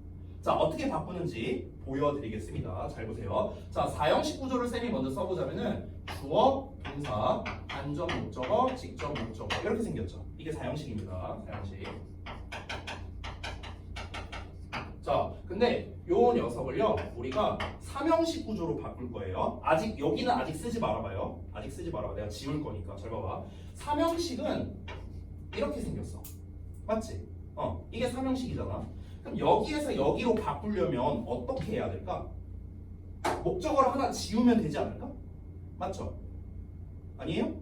자, 어떻게 바꾸는지 보여드리겠습니다. 잘 보세요. 자, 4형식 구조를 쌤이 먼저 써보자면은 주어, 동사, 간접 목적어, 직접 목적어 이렇게 생겼죠. 이게 4형식입니다. 4형식. 자, 근데 요 녀석을요 우리가 3형식 구조로 바꿀 거예요. 아직 여기는 아직 쓰지 말아봐요. 아직 쓰지 말아봐. 내가 지울 거니까. 잘 봐봐. 3형식은 이렇게 생겼어. 맞지? 이게 3형식이잖아. 그럼 여기에서 여기로 바꾸려면 어떻게 해야 될까? 목적어를 하나 지우면 되지 않을까? 맞죠? 아니에요?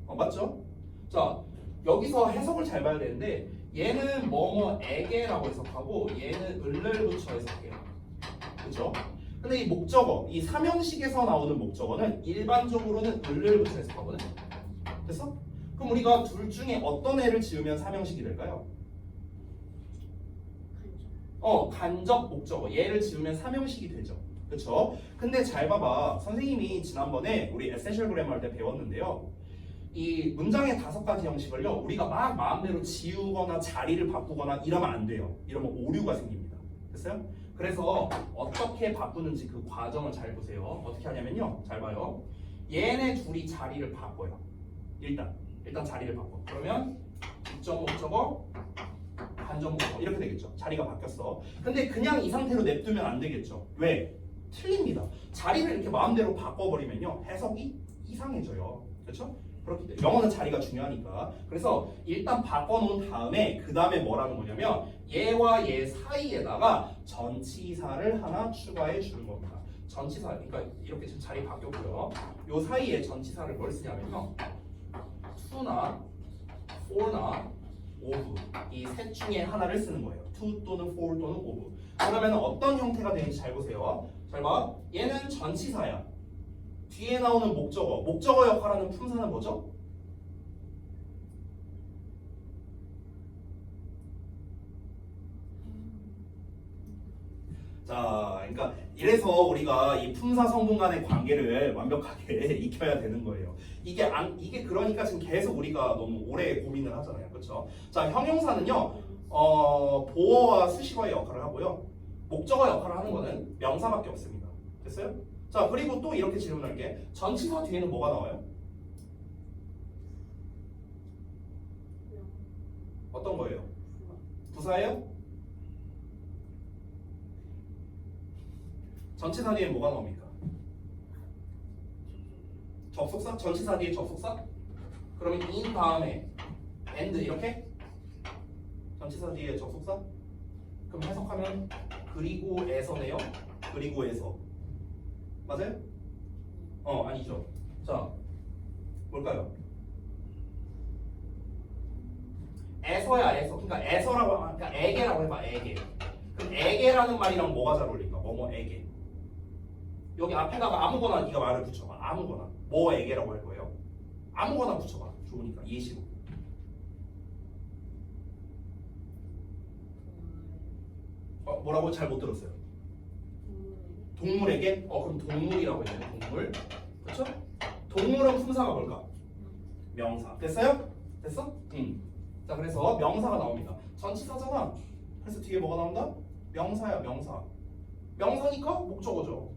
맞죠? 자, 여기서 해석을 잘 봐야 되는데 얘는 뭐뭐에게라고 해석하고 얘는 을을 붙여 해석해요. 그렇죠? 근데 이 목적어, 이 3형식에서 나오는 목적어는 일반적으로는 을을 붙여 해석하거든. 됐어? 그럼 우리가 둘 중에 어떤 애를 지으면 3형식이 될까요? 간접 목적어. 얘를 지으면 3형식이 되죠. 그렇죠? 근데 잘 봐봐. 선생님이 지난번에 우리 에센셜 그래머 할 때 배웠는데요. 이 문장의 5가지 형식을요. 우리가 막 마음대로 지우거나 자리를 바꾸거나 이러면 안 돼요. 이러면 오류가 생깁니다. 됐어요? 그래서 어떻게 바꾸는지 그 과정을 잘 보세요. 어떻게 하냐면요. 잘 봐요. 얘네 둘이 자리를 바꿔요. 일단 자리를 바꿔. 그러면 직접 목적어, 간접 목적어 이렇게 되겠죠. 자리가 바뀌었어. 근데 그냥 이 상태로 냅두면 안 되겠죠. 왜? 틀립니다. 자리를 이렇게 마음대로 바꿔버리면요. 해석이 이상해져요. 그렇죠? 그렇기 때문에 영어는 자리가 중요하니까. 그래서 일단 바꿔놓은 다음에 그 다음에 뭐라는 거냐면 얘와 얘 사이에다가 전치사를 하나 추가해 주는 겁니다. 전치사, 그러니까 이렇게 지금 자리 바뀌었고요. 요 사이에 전치사를 뭘 쓰냐면요. to나 for나 of 이 셋 중에 하나를 쓰는 거예요. to 또는 for 또는 of. 그러면 어떤 형태가 되는지 잘 보세요. 잘 봐. 얘는 전치사야. 뒤에 나오는 목적어 역할하는 품사는 뭐죠? 자, 그러니까 이래서 우리가 이 품사 성분 간의 관계를 완벽하게 익혀야 되는 거예요. 이게 그러니까 지금 계속 우리가 너무 오래 고민을 하잖아요, 그렇죠? 자, 형용사는요, 보어와 수식어의 역할을 하고요, 목적어 역할을 하는 거는 명사밖에 없습니다. 됐어요? 자, 그리고 또 이렇게 질문할게. 전치사 뒤에는 뭐가 나와요? 어떤 거예요? 부사예요? 전치사 뒤에 뭐가 나옵니까? 접속사? 전치사 뒤에 접속사? 그러면 in 다음에 and 이렇게? 전치사 뒤에 접속사? 그럼 해석하면 그리고에서네요? 그리고에서 맞아요? 아니죠. 자, 뭘까요? 에서야, 에서. 그러니까 에서라고, 그러니까 에게라고 해봐, 에게. 그럼 에게라는 말이랑 뭐가 잘 어울릴까? 뭐뭐에게. 여기 앞에다가 아무거나 네가 말을 붙여봐. 아무거나. 뭐에게라고 할 거예요. 아무거나 붙여봐. 좋으니까 예시로. 뭐라고 잘 못 들었어요. 동물에게? 그럼 동물이라고 해야 되네. 동물. 그렇죠? 동물은 품사가 뭘까? 명사. 됐어요? 됐어? 자, 그래서 명사가 나옵니다. 전치사잖아. 그래서 뒤에 뭐가 나온다? 명사야, 명사. 명사니까 목적어죠.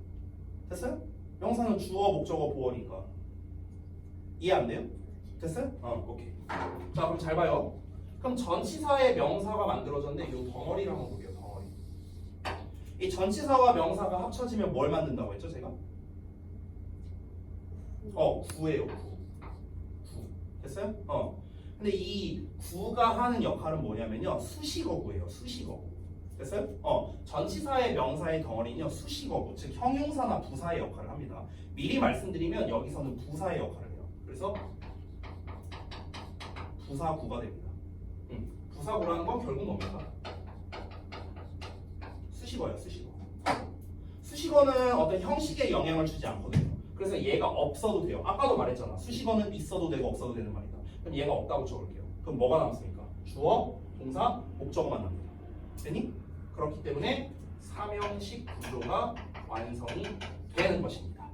됐어요? 명사는 주어, 목적어, 보어니까. 이해 안 돼요? 됐어요? 오케이. 자, 그럼 잘 봐요. 그럼 전치사의 명사가 만들어졌는데 이 덩어리를 한번 볼게요. 덩어리. 이 전치사와 명사가 합쳐지면 뭘 만든다고 했죠, 제가? 구예요, 구. 됐어요? 근데 이 구가 하는 역할은 뭐냐면요, 수식어구예요. 수식어구. 됐어요? 전치사의 명사의 덩어리는요, 수식어구, 즉 형용사나 부사의 역할을 합니다. 미리 말씀드리면 여기서는 부사의 역할을 해요. 그래서 부사구가 됩니다. 부사구라는 건 결국 뭡니까? 수식어예요, 수식어. 수식어는 어떤 형식에 영향을 주지 않거든요. 그래서 얘가 없어도 돼요. 아까도 말했잖아. 수식어는 있어도 되고 없어도 되는 말이다. 그럼 얘가 없다고 적을게요. 그럼 뭐가 남습니까? 주어, 동사, 목적어만 남니다. 되니? 그렇기 때문에 삼형식 구조가 완성이 되는 것입니다.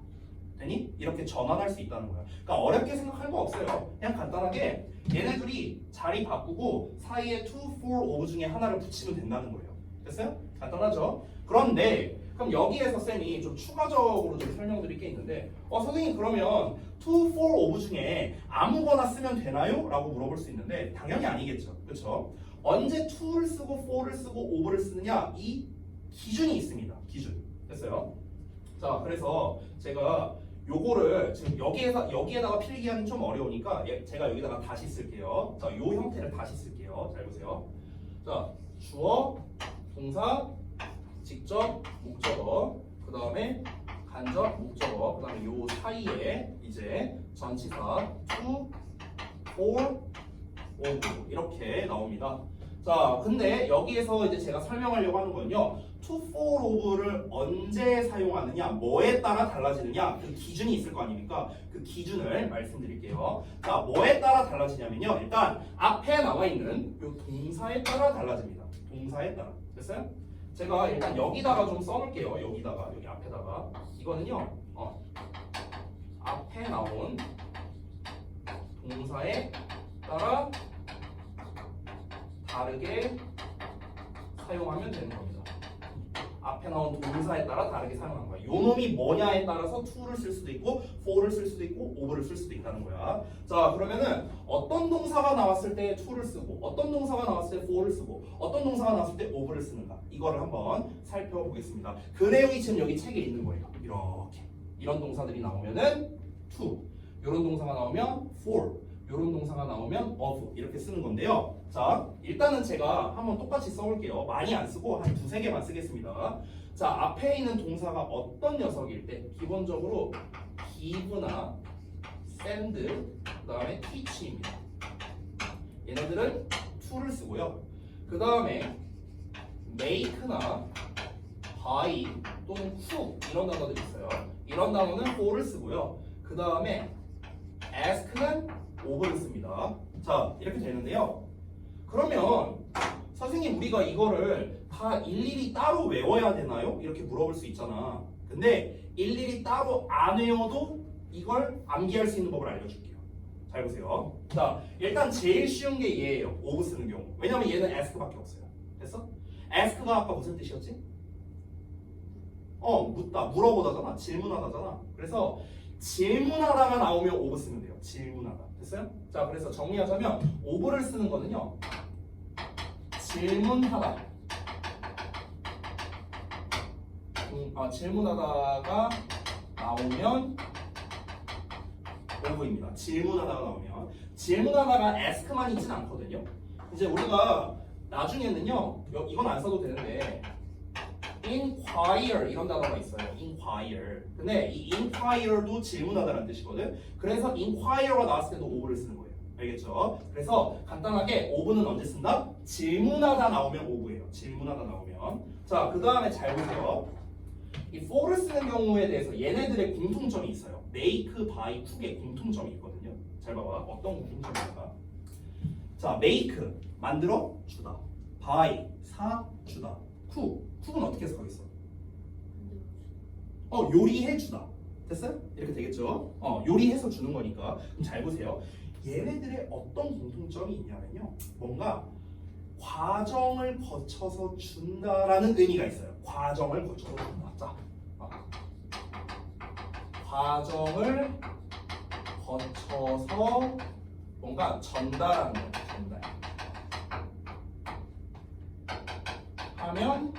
되니? 이렇게 전환할 수 있다는 거야. 그러니까 어렵게 생각할 거 없어요. 그냥 간단하게 얘네들이 자리 바꾸고 사이에 to, for, of 중에 하나를 붙이면 된다는 거예요. 됐어요? 간단하죠? 그런데 그럼 여기에서 쌤이 좀 추가적으로 좀 설명드릴 게 있는데 선생님 그러면 to, for, of 중에 아무거나 쓰면 되나요? 라고 물어볼 수 있는데 당연히 아니겠죠. 그렇죠? 언제 to를 쓰고 for를 쓰고 of를 쓰느냐 이 기준이 있습니다. 기준. 됐어요? 자 그래서 제가 요거를 지금 여기에다가 필기하기는 좀 어려우니까 제가 여기다가 다시 쓸게요. 자, 요 형태를 다시 쓸게요. 잘 보세요. 자, 주어, 동사, 직접, 목적어, 그 다음에 간접, 목적어, 그 다음에 요 사이에 이제 전치사 to, for, of 이렇게 나옵니다. 자, 근데 여기에서 이제 제가 설명하려고 하는 거는요. to, for, of를 언제 사용하느냐, 뭐에 따라 달라지느냐 그 기준이 있을 거 아닙니까? 그 기준을 말씀드릴게요. 자, 뭐에 따라 달라지냐면요. 일단 앞에 나와 있는 요 동사에 따라 달라집니다. 동사에 따라. 됐어요? 제가 일단 여기다가 좀 써놓을게요. 여기 앞에다가 이거는요. 앞에 나온 동사에 따라 다르게 사용하면 되는 겁니다. 앞에 나온 동사에 따라 다르게 사용하는 거야. 요 놈이 뭐냐에 따라서 to를 쓸 수도 있고 for를 쓸 수도 있고 of를 쓸 수도 있다는 거야. 자 그러면은 어떤 동사가 나왔을 때 to를 쓰고 어떤 동사가 나왔을 때 for를 쓰고 어떤 동사가 나왔을 때 of를 쓰는가 이거를 한번 살펴보겠습니다. 그 내용이 지금 여기 책에 있는 거예요. 이렇게 이런 동사들이 나오면은 to, 이런 동사가 나오면 for, 이런 동사가 나오면 of 이렇게 쓰는 건데요. 자, 일단은 제가 한번 똑같이 써볼게요. 많이 안 쓰고 한 두세 개만 쓰겠습니다. 자, 앞에 있는 동사가 어떤 녀석일 때 기본적으로 give나 send, 그 다음에 teach입니다. 얘네들은 to를 쓰고요. 그 다음에 make나 buy 또는 cook 이런 단어들이 있어요. 이런 단어는 for를 쓰고요. 그 다음에 ask는 of를 씁니다. 자, 이렇게 되는데요. 그러면 선생님 우리가 이거를 다 일일이 따로 외워야 되나요? 이렇게 물어볼 수 있잖아. 근데 일일이 따로 안 외워도 이걸 암기할 수 있는 법을 알려줄게요. 잘 보세요. 자, 일단 제일 쉬운 게 얘예요. of 쓰는 경우. 왜냐면 얘는 ask밖에 없어요. 됐어? ask가 아까 무슨 뜻이었지? 묻다, 물어보다잖아. 질문하다잖아. 그래서 질문하다가 나오면 of 쓰면 돼요. 질문하다. 됐어요? 자, 그래서 정리하자면 of를 쓰는 거는요. 질문하다. 질문하다가 나오면 of입니다. 질문하다가 나오면. 질문하다가 ask만 있진 않거든요. 이제 우리가 나중에는요. 이건 안 써도 되는데 inquire 이런 단어가 있어요. inquire. 근데 이 inquire도 질문하다라는 뜻이거든. 그래서 inquire가 나왔을 때도 of를 쓰는 거예요. 알겠죠? 그래서 간단하게 of는 언제 쓴다? 질문하다 나오면 of예요. 질문하다 나오면. 자, 그 다음에 잘 보세요. 이 for를 쓰는 경우에 대해서 얘네들의 공통점이 있어요. make, buy, cook의 공통점이 있거든요. 잘 봐봐. 어떤 공통점일까? 자, make 만들어 주다. buy 사 주다. cook은 어떻게 해석하겠어? 요리해 주다. 됐어요? 이렇게 되겠죠? 요리해서 주는 거니까. 그럼 잘 보세요. 얘네들의 어떤 공통점이 있냐면요. 뭔가 과정을 거쳐서 준다라는 의미가 있어요. 과정을 거쳐서 준다. 자, 과정을 거쳐서 뭔가 전달하는 거예요. 전달. 하면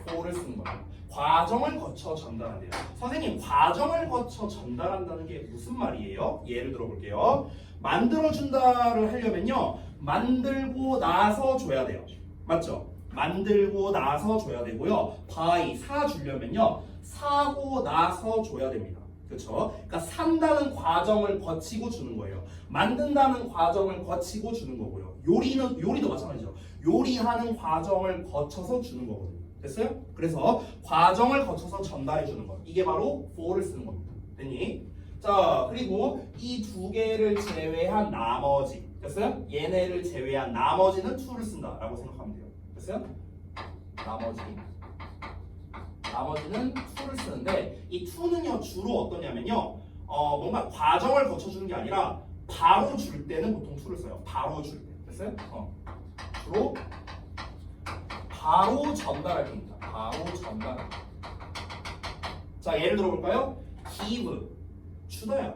for를 쓰는 거예요. 과정을 거쳐 전달한대요. 선생님, 과정을 거쳐 전달한다는 게 무슨 말이에요? 예를 들어볼게요. 만들어준다를 하려면요. 만들고 나서 줘야 돼요. 맞죠? 만들고 나서 줘야 되고요. buy, 사주려면요. 사고 나서 줘야 됩니다. 그렇죠? 그러니까 산다는 과정을 거치고 주는 거예요. 만든다는 과정을 거치고 주는 거고요. 요리도 마찬가지죠. 요리하는 과정을 거쳐서 주는 거거든요. 됐어요? 그래서 과정을 거쳐서 전달해 주는 것. 이게 바로 for를 쓰는 겁니다. 됐니? 자, 그리고 이 두 개를 제외한 나머지 됐어요? 얘네를 제외한 나머지는 to를 쓴다라고 생각하면 돼요. 됐어요? 나머지는 to를 쓰는데 이 to는요 주로 어떠냐면요 뭔가 과정을 거쳐주는 게 아니라 바로 줄 때는 보통 to를 써요. 바로 줄 때. 됐어요? 주로 바로 전달할 때입니다. 바로 전달할 때. 자, 예를 들어볼까요? give, 주다야.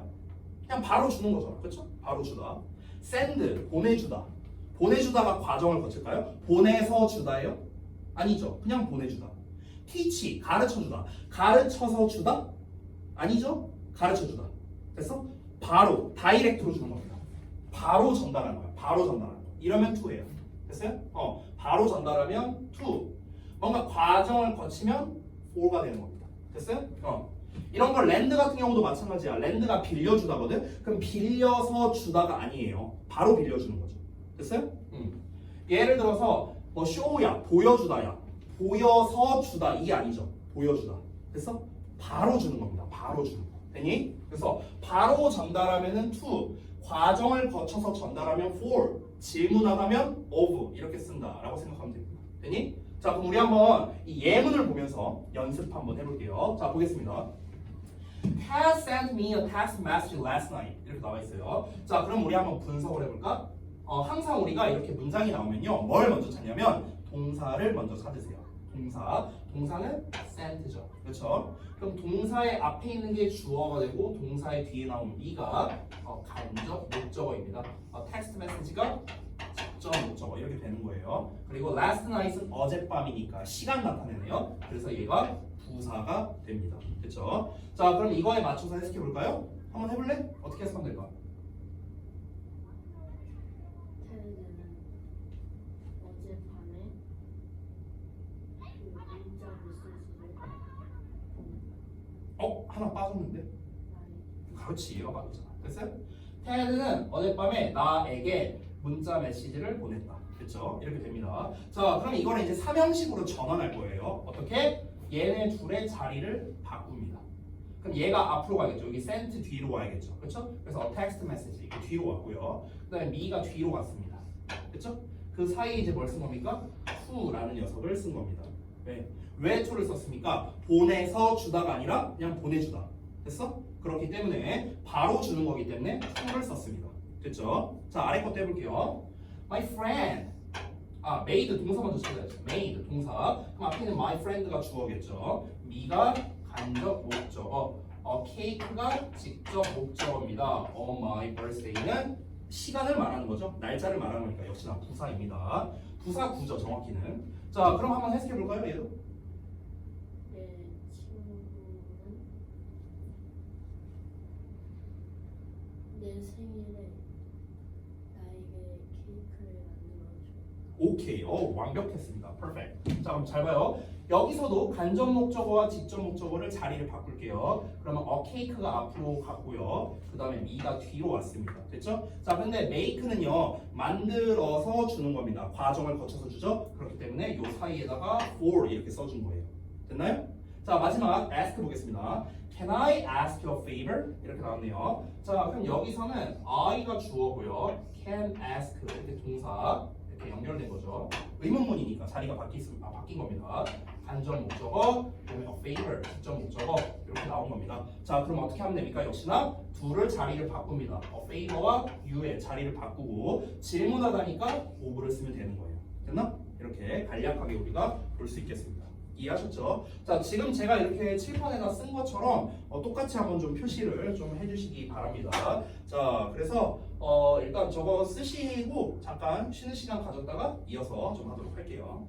그냥 바로 주는 거죠. 그렇죠? 바로 주다. send, 보내주다. 보내주다가 과정을 거칠까요? 보내서 주다예요? 아니죠. 그냥 보내주다. teach, 가르쳐주다. 가르쳐서 주다? 아니죠. 가르쳐주다. 됐어? 바로, 다이렉트로 주는 겁니다. 바로 전달하는 거야. 바로 전달하는 거. 이러면 to예요. 됐어요? 바로 전달하면 to. 뭔가 과정을 거치면 for가 되는 겁니다. 됐어요? 이런 걸 랜드 같은 경우도 마찬가지야. 랜드가 빌려주다거든. 그럼 빌려서 주다가 아니에요. 바로 빌려주는 거죠. 됐어요? 예를 들어서 뭐 show야, 보여주다야. 보여서 주다 이게 아니죠. 보여주다. 됐어? 바로 주는 겁니다. 바로 주는 거. 되니? 그래서 바로 전달하면은 to, 과정을 거쳐서 전달하면 for, 질문하다면 of 이렇게 쓴다라고 생각하면 됩니다. 되니? 자, 그럼 우리 한번 이 예문을 보면서 연습 한번 해볼게요. 자, 보겠습니다. Has sent me a text message last night. 이렇게 나와 있어요. 자, 그럼 우리 한번 분석을 해볼까? 항상 우리가 이렇게 문장이 나오면요, 뭘 먼저 찾냐면 동사를 먼저 찾으세요. 동사는 sent죠. 그렇죠? 그럼 동사의 앞에 있는 게 주어가 되고 동사의 뒤에 나오는 me가 간접 목적어입니다. 텍스트 메시지가 직접 목적어 이렇게 되는 거예요. 그리고 last night은 어젯밤이니까 시간 나타내네요. 그래서 얘가 부사가 됩니다. 그렇죠? 자, 그럼 이거에 맞춰서 해석해 볼까요? 한번 해볼래? 어떻게 해석하면 될까? 테드는 어젯밤에 그 문자 메시지를 하나 빠졌는데? 나에게 그렇지, 얘가 빠졌잖아. 됐어요? 테드는 어젯밤에 나에게 문자 메시지를 보냈다. 그렇죠? 이렇게 됩니다. 자, 그럼 이거를 이제 삼형식으로 전환할 거예요. 어떻게? 얘네 둘의 자리를 바꿉니다. 그럼 얘가 앞으로 가겠죠. 여기 sent 뒤로 와야겠죠. 그렇죠? 그래서 text message 이게 뒤로 왔고요. 그다음에 me가 뒤로 갔습니다. 그렇죠? 그 사이에 이제 뭘 쓴 겁니까? to라는 녀석을 쓴 겁니다. 왜 to를 썼습니까? 보내서 주다가 아니라 그냥 보내주다. 됐어? 그렇기 때문에 바로 주는 거기 때문에 to를 썼습니다. 됐죠? 자, 아래 것도 해볼게요. My friend. made 동사 먼저 찾아야죠. made 동사. 그럼 앞에 있는 my friend가 주어겠죠. me가 간접 목적어. cake가 직접 목적어입니다. on my birthday는 시간을 말하는 거죠. 날짜를 말하는 거니까 역시나 부사입니다. 부사 구죠 정확히는. 자, 그럼 한번 해석해 볼까요, 얘도? 내 친구는 내 생일에 나에게 케이크를 만들어줘. 오케이. 완벽했습니다. perfect. 자, 그럼 잘 봐요. 여기서도 간접 목적어와 직접 목적어를 자리를 바꿀게요. 그러면 cake가 앞으로 갔고요. 그 다음에 me가 뒤로 왔습니다. 됐죠? 자, 근데 make는요, 만들어서 주는 겁니다. 과정을 거쳐서 주죠? 그렇기 때문에 이 사이에다가 for 이렇게 써준 거예요. 됐나요? 자, 마지막 ask 보겠습니다. Can I ask you a favor? 이렇게 나왔네요. 자, 그럼 여기서는 I가 주어고요. Can ask 이렇게 동사 이렇게 연결된 거죠. 의문문이니까 자리가 바뀐 겁니다. 간접 목적어, 그다음에 a favor, 직접 목적어 이렇게 나온 겁니다. 자, 그럼 어떻게 하면 됩니까? 역시나 둘을 자리를 바꿉니다. a favor와 you의 자리를 바꾸고 질문하다니까 of를 쓰면 되는 거예요. 됐나? 이렇게 간략하게 우리가 볼 수 있겠습니다. 이해하셨죠? 자, 지금 제가 이렇게 칠판에다 쓴 것처럼 똑같이 한번 좀 표시를 좀 해주시기 바랍니다. 자, 그래서 일단 저거 쓰시고 잠깐 쉬는 시간 가졌다가 이어서 좀 하도록 할게요.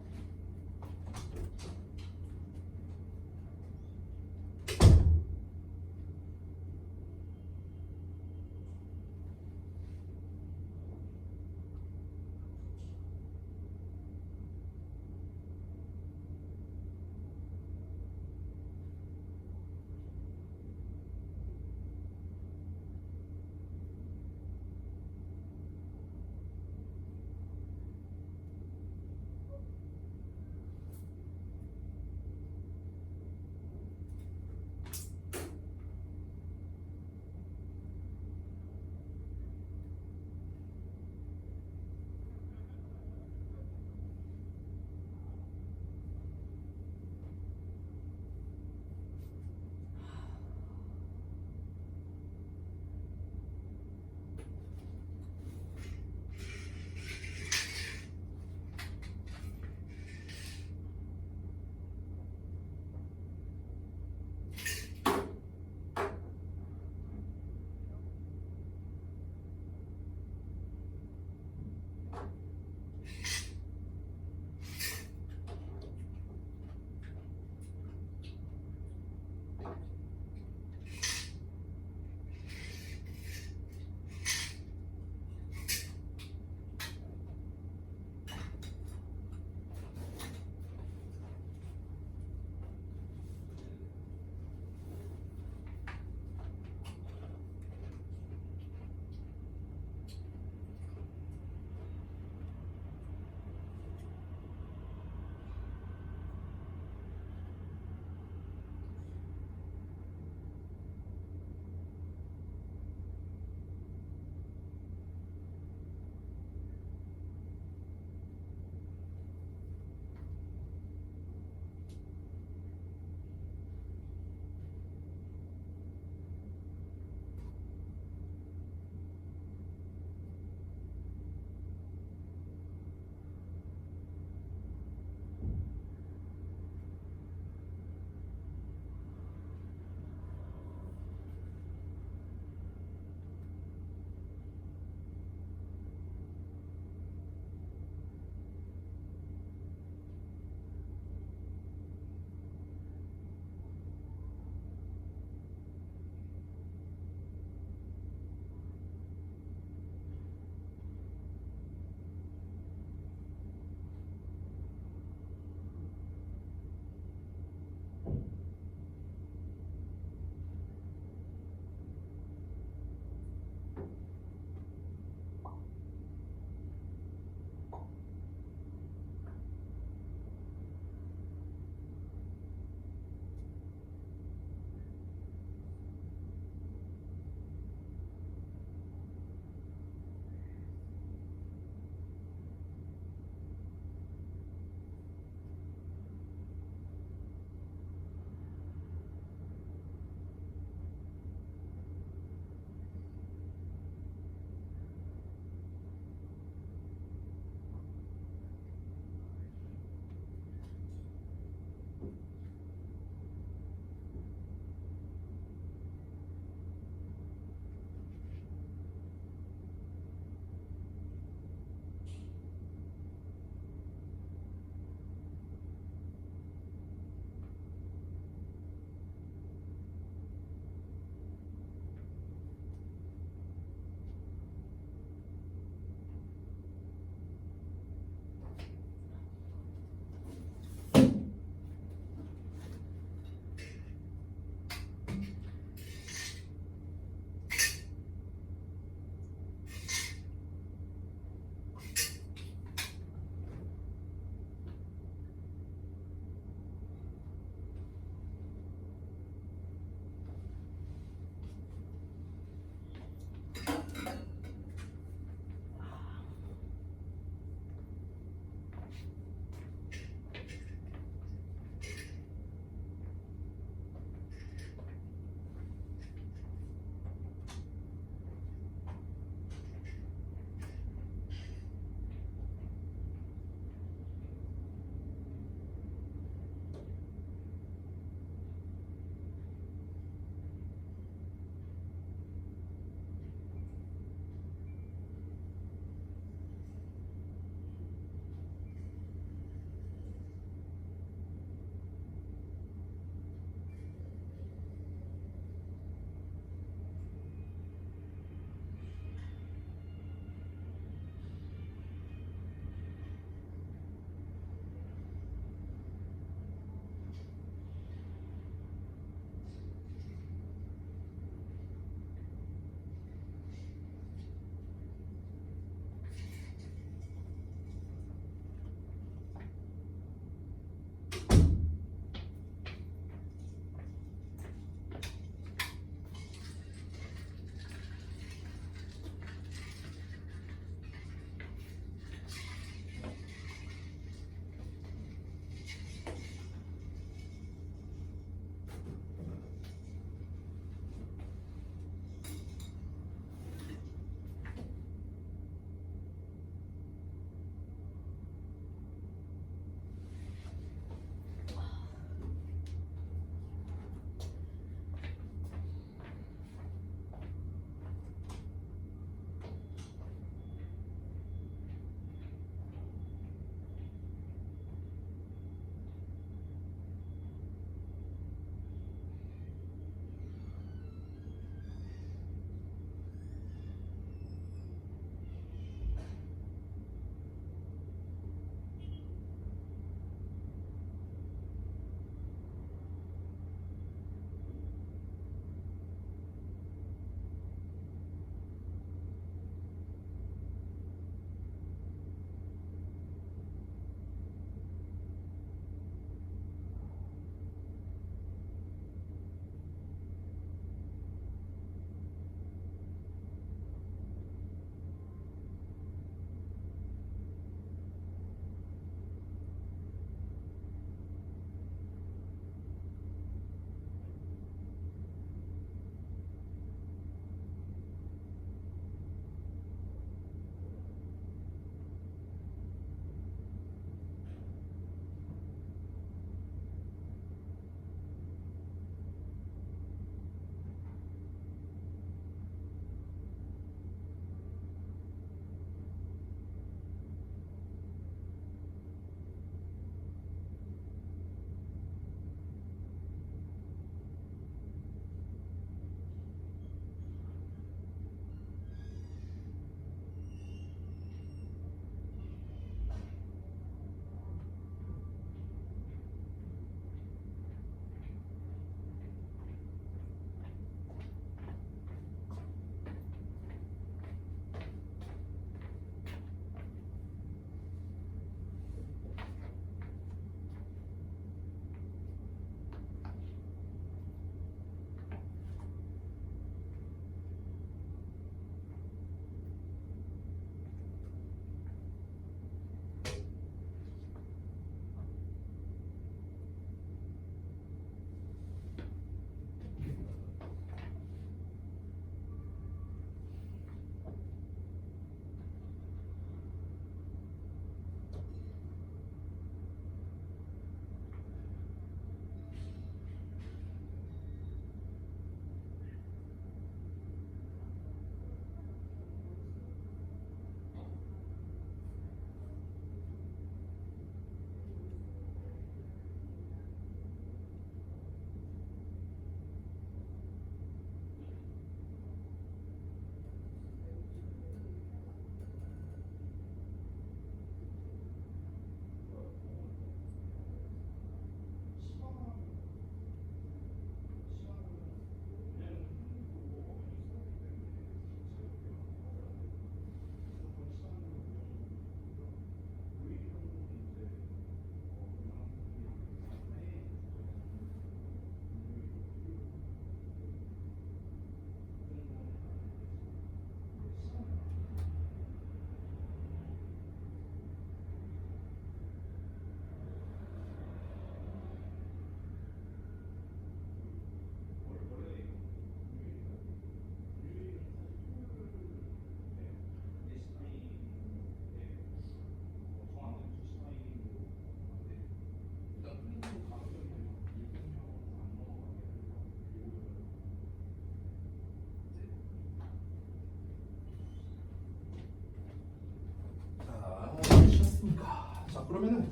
됐습니까? 자 그러면은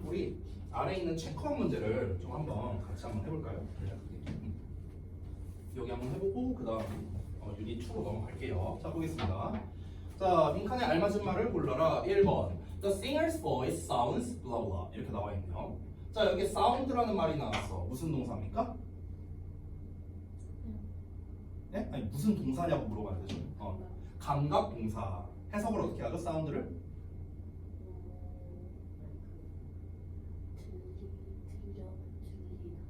우리 아래에 있는 체크한 문제를 좀 한번 같이 한번 해볼까요? 여기 한번 해보고 그 다음 유닛 2로 넘어갈게요. 자 보겠습니다. 자 빈칸에 알맞은 말을 골라라. 1번 The singer's voice sounds blah blah 이렇게 나와 있네요. 자 여기 sound라는 말이 나왔어. 무슨 동사입니까? 네? 아니 무슨 동사냐고 물어봐야 되죠. 감각 동사. 해석을 어떻게 하죠? 사운드를?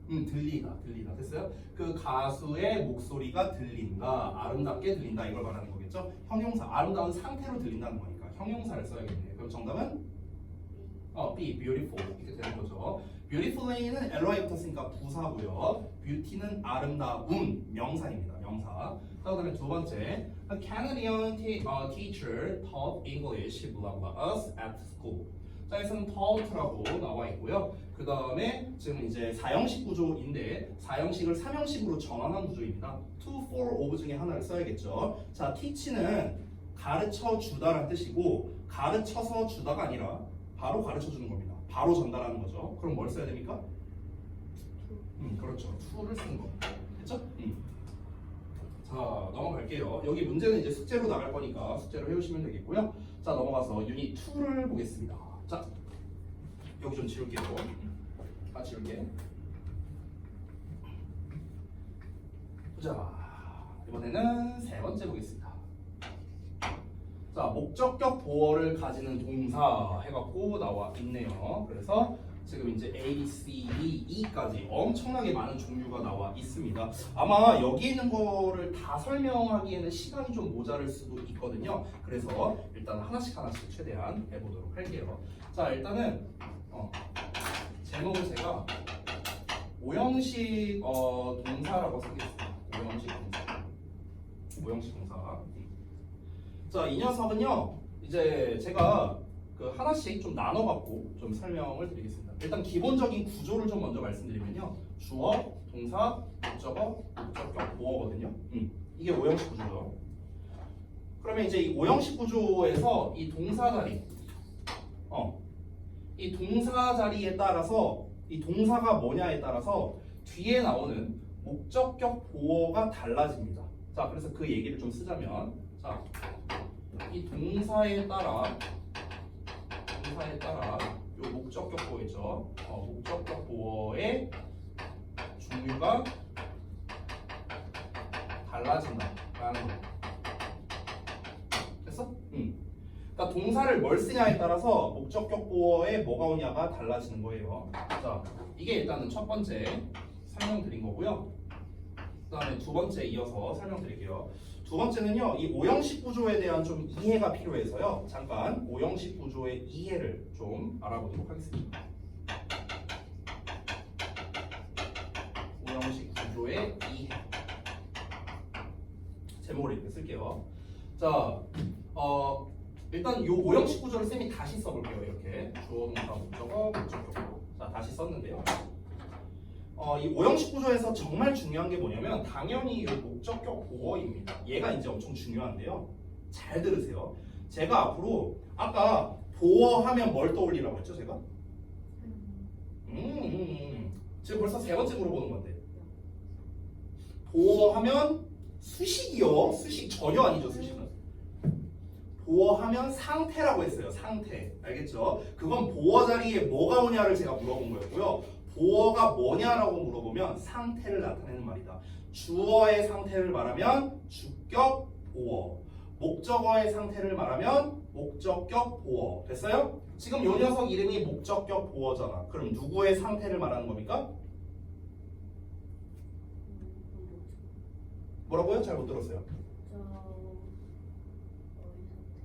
들리다 됐어요? 그 가수의 목소리가 들린다, 아름답게 들린다 이걸 말하는 거겠죠? 형용사, 아름다운 상태로 들린다는 거니까 형용사를 써야겠네. 그럼 정답은 B, beautiful 이렇게 되는 거죠. beautifully는 LY 붙었으니까 부사고요. beauty는 아름다움 명사입니다. 명사. 그다음에 두 번째, a Canadian teacher taught English blah blah us at school. 자, 여기서는 taught라고 나와 있고요. 그 다음에 지금 이제 4형식 구조인데 4형식을 3형식으로 전환한 구조입니다. to, for, of 중에 하나를 써야겠죠. 자, teach는 가르쳐 주다라는 뜻이고 가르쳐서 주다가 아니라 바로 가르쳐 주는 겁니다. 바로 전달하는 거죠. 그럼 뭘 써야 됩니까? 그렇죠. to를 쓰는 겁니다. 됐죠? 자, 넘어갈게요. 여기 문제는 이제 숙제로 나갈 거니까 숙제로 해오시면 되겠고요. 자, 넘어가서 유닛 2를 보겠습니다. 자, 여기 좀 지울게요. 다 지울게. 자, 이번에는 세 번째 보겠습니다. 자, 목적격 보어를 가지는 동사 해갖고 나와 있네요. 그래서 지금 이제 A, B, C, D, E까지 엄청나게 많은 종류가 나와 있습니다. 아마 여기 있는 거를 다 설명하기에는 시간이 좀 모자랄 수도 있거든요. 그래서 일단 하나씩 최대한 해보도록 할게요. 자, 일단은 제목을 제가 오형식 동사라고 쓰겠습니다. 오형식 동사. 자, 이 녀석은요, 이제 제가 그 하나씩 좀 나눠갖고 좀 설명을 드리겠습니다. 일단 기본적인 구조를 좀 먼저 말씀드리면요, 주어, 동사, 목적어, 목적격, 보어거든요. 이게 오형식 구조죠. 그러면 이제 이 오형식 구조에서 이 동사 자리, 이 동사 자리에 따라서 이 동사가 뭐냐에 따라서 뒤에 나오는 목적격 보어가 달라집니다. 자, 그래서 그 얘기를 좀 쓰자면, 자, 이 동사에 따라 요 목적격 보어죠. 목적격 보어의 종류가 달라진다라는 거. 됐어? 그러니까 동사를 뭘 쓰냐에 따라서 목적격 보어에 뭐가 오냐가 달라지는 거예요. 자, 이게 일단은 첫 번째 설명드린 거고요. 그다음에 두 번째 이어서 설명드릴게요. 두 번째는요, 이 오형식 구조에 대한 좀 이해가 필요해서요. 잠깐 오형식 구조의 이해를 좀 알아보도록 하겠습니다. 오형식 구조의 이해. 제목을 이렇게 쓸게요. 자, 일단 이 오형식 구조를 쌤이 다시 써볼게요. 이렇게 주어, 동사, 목적어, 목적격. 자, 다시 썼는데요. 이 오형식 구조에서 정말 중요한 게 뭐냐면 당연히 이 목적격 보어입니다. 얘가 이제 엄청 중요한데요. 잘 들으세요. 제가 앞으로 아까 보어하면 뭘 떠올리라고 했죠, 제가? 지금 벌써 세 번째 물어보는 건데. 보어하면 수식이요. 수식 전혀 아니죠, 수식은. 보어하면 상태라고 했어요. 상태. 알겠죠? 그건 보어 자리에 뭐가 오냐를 제가 물어본 거였고요. 보어가 뭐냐라고 물어보면 상태를 나타내는 말이다. 주어의 상태를 말하면 주격 보어, 목적어의 상태를 말하면 목적격 보어. 됐어요? 지금 요 녀석 이름이 목적격 보어잖아. 그럼 누구의 상태를 말하는 겁니까? 뭐라고요? 잘 못 들었어요.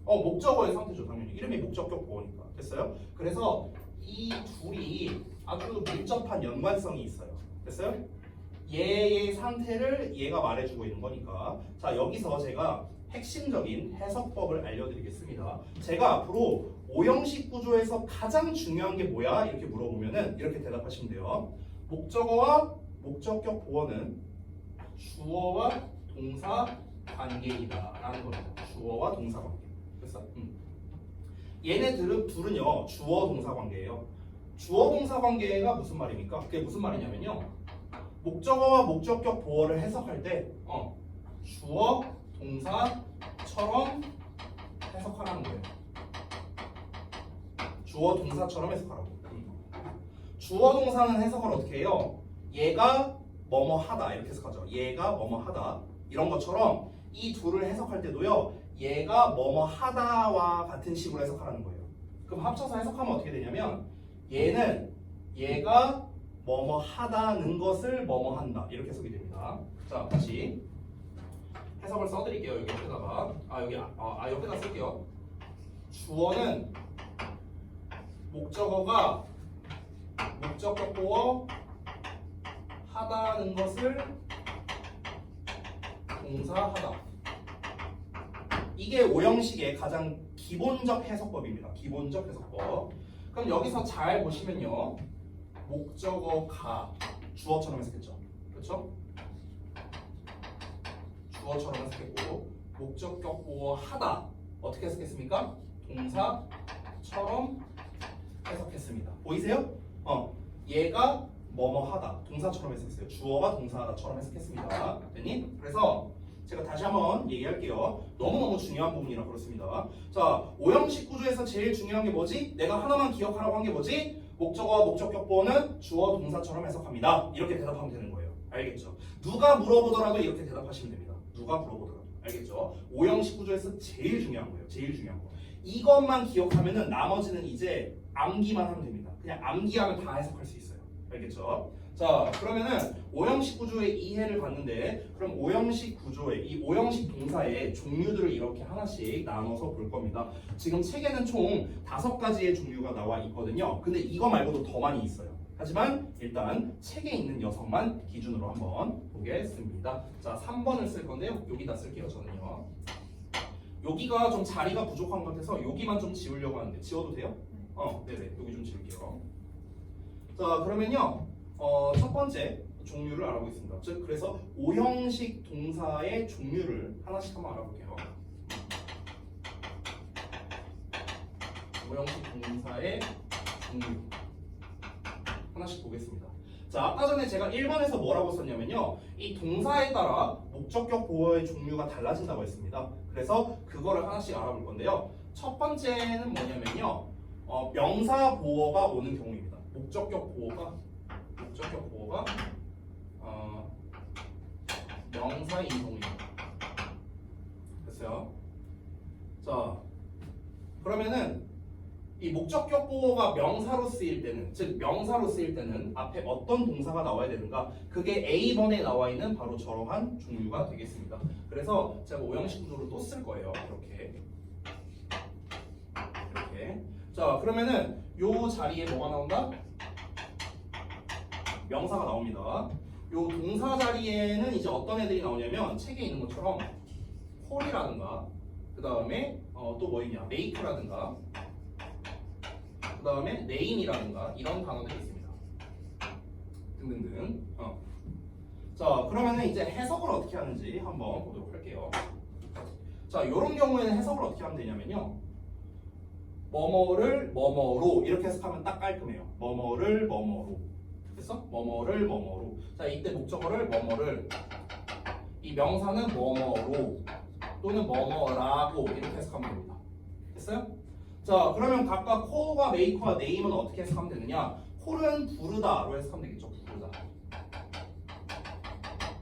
목적어의 상태죠, 당연히. 이름이 목적격 보어니까. 됐어요? 그래서 이 둘이 아주 밀접한 연관성이 있어요. 됐어요? 얘의 상태를 얘가 말해주고 있는 거니까. 자, 여기서 제가 핵심적인 해석법을 알려드리겠습니다. 제가 앞으로 오형식 구조에서 가장 중요한 게 뭐야? 이렇게 물어보면은 이렇게 대답하시면 돼요. 목적어와 목적격 보어는 주어와 동사 관계이다 라는 겁니다. 주어와 동사 관계. 됐어? 둘은요 주어 동사 관계예요. 주어 동사 관계가 무슨 말입니까? 그게 무슨 말이냐면요. 목적어와 목적격 보어를 해석할 때 주어 동사처럼 해석하라는 거예요. 주어 동사처럼 해석하라고. 주어 동사는 해석을 어떻게 해요? 얘가 뭐뭐 하다 이렇게 해석하죠. 얘가 뭐뭐 하다 이런 것처럼 이 둘을 해석할 때도요. 얘가 뭐뭐 하다와 같은 식으로 해석하라는 거예요. 그럼 합쳐서 해석하면 어떻게 되냐면 얘는 얘가 뭐뭐 하다는 것을 뭐뭐 한다 이렇게 해석이 됩니다. 자 다시 해석을 써드릴게요. 여기 옆에다가 옆에다 쓸게요. 주어는 목적어가 목적격 보어 하다는 것을 동사하다. 이게 오형식의 가장 기본적 해석법입니다. 기본적 해석법. 그럼 여기서 잘 보시면요. 목적어가 주어처럼 해석했죠. 그렇죠? 주어처럼 해석했고 목적격 보어 하다 어떻게 해석했습니까? 동사처럼 해석했습니다. 보이세요? 얘가 뭐뭐 하다 동사처럼 해석했어요. 주어가 동사하다처럼 해석했습니다. 됐니? 그래서 제가 다시 한번 얘기할게요. 너무너무 중요한 부분이라 그렇습니다. 자, 오형식 구조에서 제일 중요한 게 뭐지? 내가 하나만 기억하라고 한 게 뭐지? 목적어와 목적격 보어는 주어 동사처럼 해석합니다. 이렇게 대답하면 되는 거예요. 알겠죠? 누가 물어보더라도 이렇게 대답하시면 됩니다. 누가 물어보더라도. 알겠죠? 오형식 구조에서 제일 중요한 거예요. 제일 중요한 거. 이것만 기억하면은 나머지는 이제 암기만 하면 됩니다. 그냥 암기하면 다 해석할 수 있어요. 알겠죠? 자, 그러면은 오형식 구조의 이해를 봤는데 그럼 오형식 구조의 이 오형식 동사의 종류들을 이렇게 하나씩 나눠서 볼 겁니다. 지금 책에는 총 5가지의 종류가 나와 있거든요. 근데 이거 말고도 더 많이 있어요. 하지만 일단 책에 있는 6만 기준으로 한번 보겠습니다. 자, 3번을 쓸 건데요. 여기다 쓸게요, 저는요. 여기가 좀 자리가 부족한 것 같아서 여기만 좀 지우려고 하는데 지워도 돼요? 네네. 여기 좀 지울게요. 자, 그러면요. 첫 번째 종류를 알아보겠습니다. 즉 그래서 오형식 동사의 종류를 하나씩 한번 알아볼게요. 오형식 동사의 종류 하나씩 보겠습니다. 자, 아까 전에 제가 1번에서 뭐라고 썼냐면요. 이 동사에 따라 목적격 보어의 종류가 달라진다고 했습니다. 그래서 그거를 하나씩 알아볼 건데요. 첫 번째는 뭐냐면요. 명사 보어가 오는 경우입니다. 목적격 보어가 명사 인동입니다. 됐어요? 자, 그러면은 이 목적격 보어가 명사로 쓰일 때는, 즉 명사로 쓰일 때는 앞에 어떤 동사가 나와야 되는가? 그게 A번에 나와 있는 바로 저러한 종류가 되겠습니다. 그래서 제가 오형식 구조를 또 쓸 거예요. 이렇게. 자, 그러면은 요 자리에 뭐가 나온다? 명사가 나옵니다. 요 동사 자리에는 이제 어떤 애들이 나오냐면 책에 있는 것처럼 콜이라든가 그 다음에 또 뭐 있냐? make라든가 그 다음에 name이라든가 이런 단어들이 있습니다. 등등등. 자, 그러면은 이제 해석을 어떻게 하는지 한번 보도록 할게요. 자, 이런 경우에는 해석을 어떻게 하면 되냐면요. 뭐뭐를 뭐뭐로 이렇게 해석하면 딱 깔끔해요. 뭐뭐를 뭐뭐로. 됐어? 뭐뭐를 뭐뭐로. 자, 이때 목적어를 뭐뭐를, 이 명사는 뭐뭐로 또는 뭐뭐라고 이렇게 해석하면 됩니다. 됐어요? 자, 그러면 각각 콜과 메이크와 네임은 어떻게 해석하면 되느냐? 콜은 부르다로 해석하면 되겠죠. 부르다.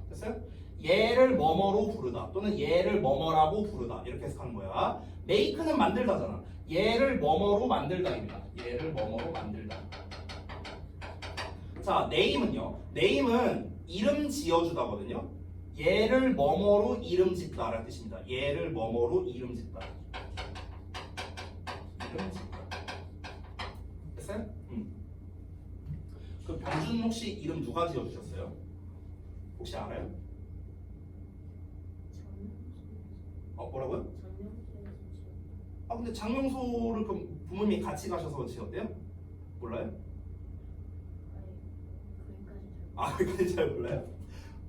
됐어요? 얘를 뭐뭐로 부르다 또는 얘를 뭐뭐라고 부르다 이렇게 해석하는 거야. 메이크는 만들다잖아. 얘를 뭐뭐로 만들다입니다. 얘를 뭐뭐로 만들다. 자, 네임은요. 네임은 이름 지어주다거든요. 얘를 뭐뭐로 이름 짓다라는 뜻입니다. 얘를 뭐뭐로 이름 짓다. 이름 짓다. 됐어요? 그 병준 혹시 이름 누가 지어주셨어요? 혹시 알아요? 뭐라고요? 근데 장명소를 그럼 부모님이 같이 가셔서 지었대요? 몰라요? 그까지 잘 몰라요?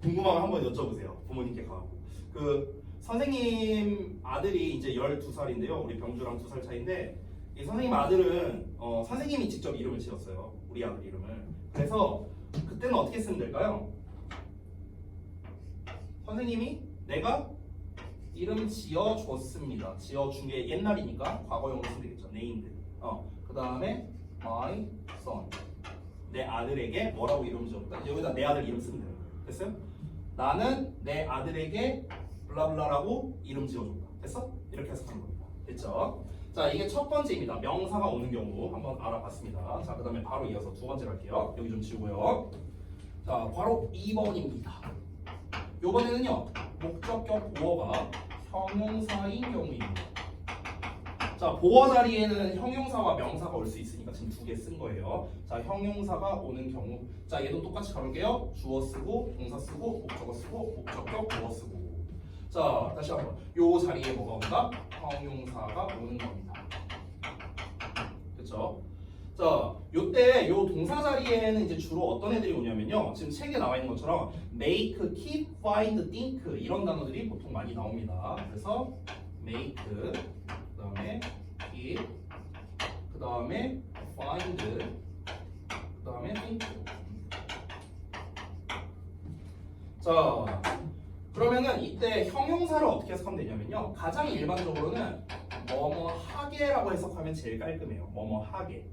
궁금하면 한번 여쭤보세요. 부모님께 가고. 그 선생님 아들이 이제 12살인데요. 우리 병주랑 2살 차인데 이 선생님 아들은 선생님이 직접 이름을 지었어요. 우리 아들 이름을. 그래서 그때는 어떻게 쓰면 될까요? 선생님이 내가 이름 지어줬습니다. 지어준 게 옛날이니까 과거형으로 쓰면 되겠죠. named. 그 다음에 my son. 내 아들에게 뭐라고 이름 지었다? 여기다 내 아들 이름 쓰면 되는 거예요. 됐어요? 나는 내 아들에게 블라블라라고 이름 지어줬다. 됐어? 이렇게 해서 하는 겁니다. 됐죠? 자, 이게 첫 번째입니다. 명사가 오는 경우 한번 알아봤습니다. 자, 그 다음에 바로 이어서 두 번째로 할게요. 여기 좀 지우고요. 자, 바로 2번입니다. 요번에는요, 목적격 보어가 형용사인 경우입니다. 자, 보어 자리에는 형용사와 명사가 올 수 있으니까 지금 두 개 쓴 거예요. 자, 형용사가 오는 경우. 자, 얘도 똑같이 가볼게요. 주어 쓰고, 동사 쓰고, 목적어 쓰고, 목적격 보어 쓰고. 자, 다시 한번. 요 자리에 뭐가 온다? 형용사가 오는 겁니다. 그렇죠? 자, 요때 요 동사 자리에는 이제 주로 어떤 애들이 오냐면요. 지금 책에 나와 있는 것처럼 make, keep, find, think 이런 단어들이 보통 많이 나옵니다. 그래서 make, 그다음에 keep, 그다음에 find, 그다음에 think. 자, 그러면은 이때 형용사를 어떻게 해석하면 되냐면요. 가장 일반적으로는 뭐뭐 하게라고 해석하면 제일 깔끔해요. 뭐뭐 하게.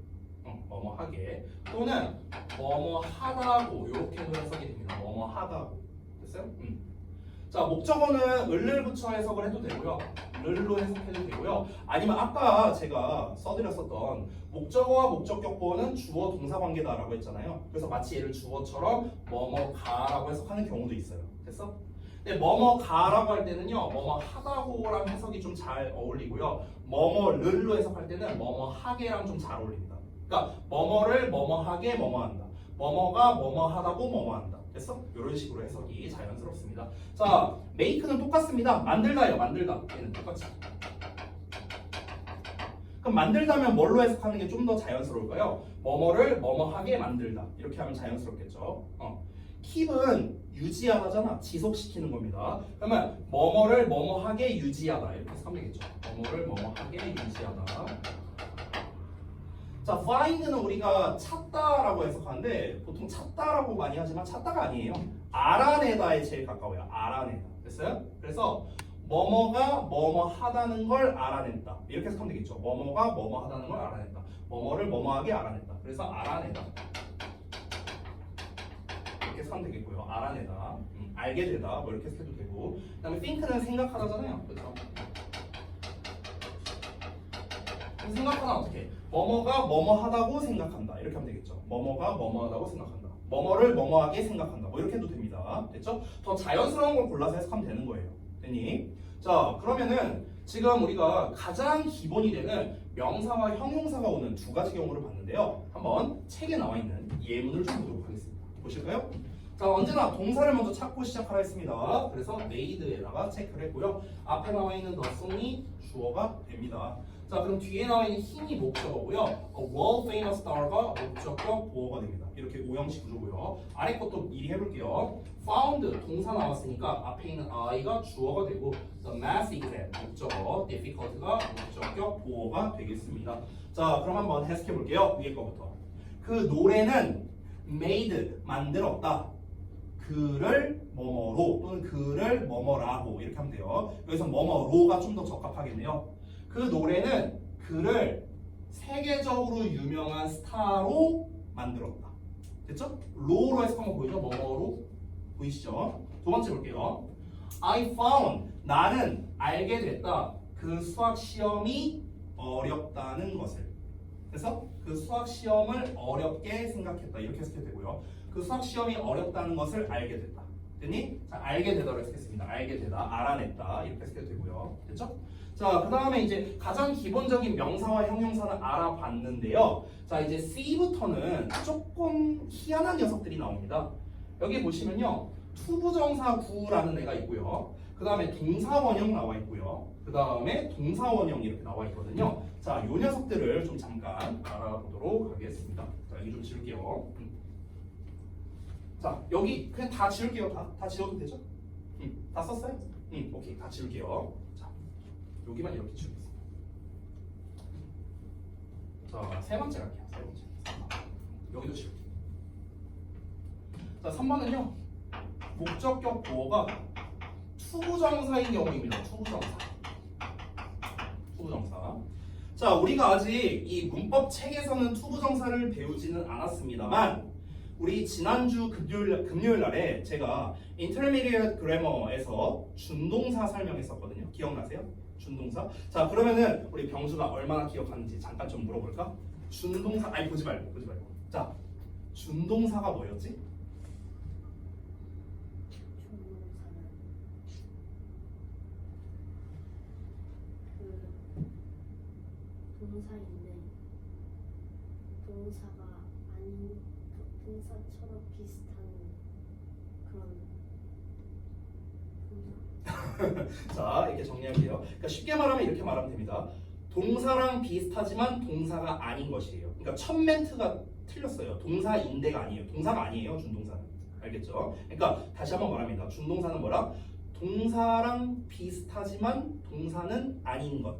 뭐뭐 하게 또는 뭐뭐 하다고 이렇게도 해석이 됩니다. 뭐뭐 하다고. 됐어요? 자, 목적어는 을을 붙여 해석을 해도 되고요. 을로 해석해도 되고요. 아니면 아까 제가 써드렸었던 목적어와 목적격 보어는 주어 동사 관계다라고 했잖아요. 그래서 마치 얘를 주어처럼 뭐뭐 가라고 해석하는 경우도 있어요. 됐어? 근데 뭐뭐 가라고 할 때는요, 뭐뭐 하다고랑 해석이 좀 잘 어울리고요. 뭐뭐를로 해석할 때는 뭐뭐 하게랑 좀 잘 어울립니다. 그러니까 뭐뭐를 뭐뭐 하게 뭐뭐 한다. 뭐뭐가 뭐뭐 하다고 뭐뭐 한다. 됐어? 이런 식으로 해석이 자연스럽습니다. 자, make는 똑같습니다. 만들다예요. 만들다. 얘는 똑같이. 그럼 만들다면 뭘로 해석하는 게 좀 더 자연스러울까요? 뭐뭐를 뭐뭐 하게 만들다. 이렇게 하면 자연스럽겠죠. keep은 유지하다잖아. 지속시키는 겁니다. 그러면 뭐뭐를 뭐뭐 하게 유지하다. 이렇게 해석하면 되겠죠. 뭐뭐를 뭐뭐 하게 유지하다. 자, find는 우리가 찾다라고 해석하는데 보통 찾다라고 많이 하지만 찾다가 아니에요. 알아내다에 제일 가까워요. 알아내다. 됐어요? 그래서 뭐뭐가 뭐뭐 하다는 걸 알아냈다. 이렇게 해석하면 되겠죠. 뭐뭐가 뭐뭐 하다는 걸 알아냈다. 뭐뭐를 뭐뭐하게 알아냈다. 그래서 알아내다. 이렇게 해석하면 되겠고요. 알아내다. 알게 되다. 뭐 이렇게 해석해도 되고. 그 다음에 think는 생각하다잖아요. 그렇죠? 생각하다 어떻게? 뭐뭐가 뭐뭐 하다고 생각한다. 이렇게 하면 되겠죠. 뭐뭐가 뭐뭐 하다고 생각한다. 뭐뭐를 뭐뭐하게 생각한다. 뭐 이렇게 해도 됩니다. 됐죠? 더 자연스러운 걸 골라서 해석하면 되는 거예요. 됐니? 자, 그러면은 지금 우리가 가장 기본이 되는 명사와 형용사가 오는 두 가지 경우를 봤는데요. 한번 책에 나와 있는 예문을 좀 보도록 하겠습니다. 보실까요? 자, 언제나 동사를 먼저 찾고 시작하라 했습니다. 그래서 made에다가 체크를 했고요. 앞에 나와 있는 the song이 주어가 됩니다. 자, 그럼 뒤에 나와 있는 힘이 목적어고요. world famous star가 목적격 보어가 됩니다. 이렇게 오형식 구조고요. 아래 것도 미리 해볼게요. found 동사 나왔으니까 앞에 있는 I가 주어가 되고 the math exam 목적어, difficult가 목적격 보어가 되겠습니다. 자, 그럼 한번 해석해 볼게요. 위에 거부터. 그 노래는 made 만들었다. 그를 뭐뭐로 또는 그를 뭐뭐라고 이렇게 하면 돼요. 여기서 뭐뭐로가 좀 더 적합하겠네요. 그 노래는 그를 세계적으로 유명한 스타로 만들었다. 됐죠? 로로 해석한 거 보이죠? 뭐뭐로 보이시죠? 두 번째 볼게요. I found 나는 알게 됐다. 그 수학 시험이 어렵다는 것을. 그래서 그 수학 시험을 어렵게 생각했다. 이렇게 해석해도 되고요. 그 수학 시험이 어렵다는 것을 알게 됐다. 됐니? 자, 알게 되다로 해석했습니다. 알게 되다, 알아냈다. 이렇게 해석해도 되고요. 됐죠? 자, 그 다음에 이제 가장 기본적인 명사와 형용사는 알아봤는데요. 자, 이제 C부터는 조금 희한한 녀석들이 나옵니다. 여기 보시면요. 투부정사 구라는 애가 있고요. 그 다음에 동사원형 나와 있고요. 그 다음에 동사원형 이렇게 나와 있거든요. 자, 요 녀석들을 좀 잠깐 알아보도록 하겠습니다. 자, 여기 좀 지울게요. 자, 여기 그냥 다 지울게요. 다 지워도 되죠? 다 썼어요? 오케이, 다 지울게요. 자, 여기만 이렇게 지우겠습니다. 자, 세 번째 갈게요. 세 번째. 3번. 여기도 지울게. 자, 3번은요. 목적격 보어가 투부정사인 경우입니다. 투부정사. 투부정사. 자, 우리가 아직 이 문법 책에서는 투부정사를 배우지는 않았습니다만 우리 지난주 금요일 날에 제가 Intermediate Grammar에서 준동사 설명했었거든요. 기억나세요? 준동사. 자, 그러면은 우리 병수가 얼마나 기억하는지 잠깐 좀 물어볼까? 준동사, 아니 보지 말고. 자, 준동사가 뭐였지? 준동사는 그 동사인데 동사가 아닌 동사처럼 비슷한 그런 동사. 자, 이렇게 정리할게요. 그러니까 쉽게 말하면 이렇게 말하면 됩니다. 동사랑 비슷하지만 동사가 아닌 것이에요. 그러니까 첫 멘트가 틀렸어요. 동사인데가 아니에요. 동사가 아니에요. 준동사는. 알겠죠? 그러니까 다시 한번 말합니다. 준동사는 뭐라? 동사랑 비슷하지만 동사는 아닌 것.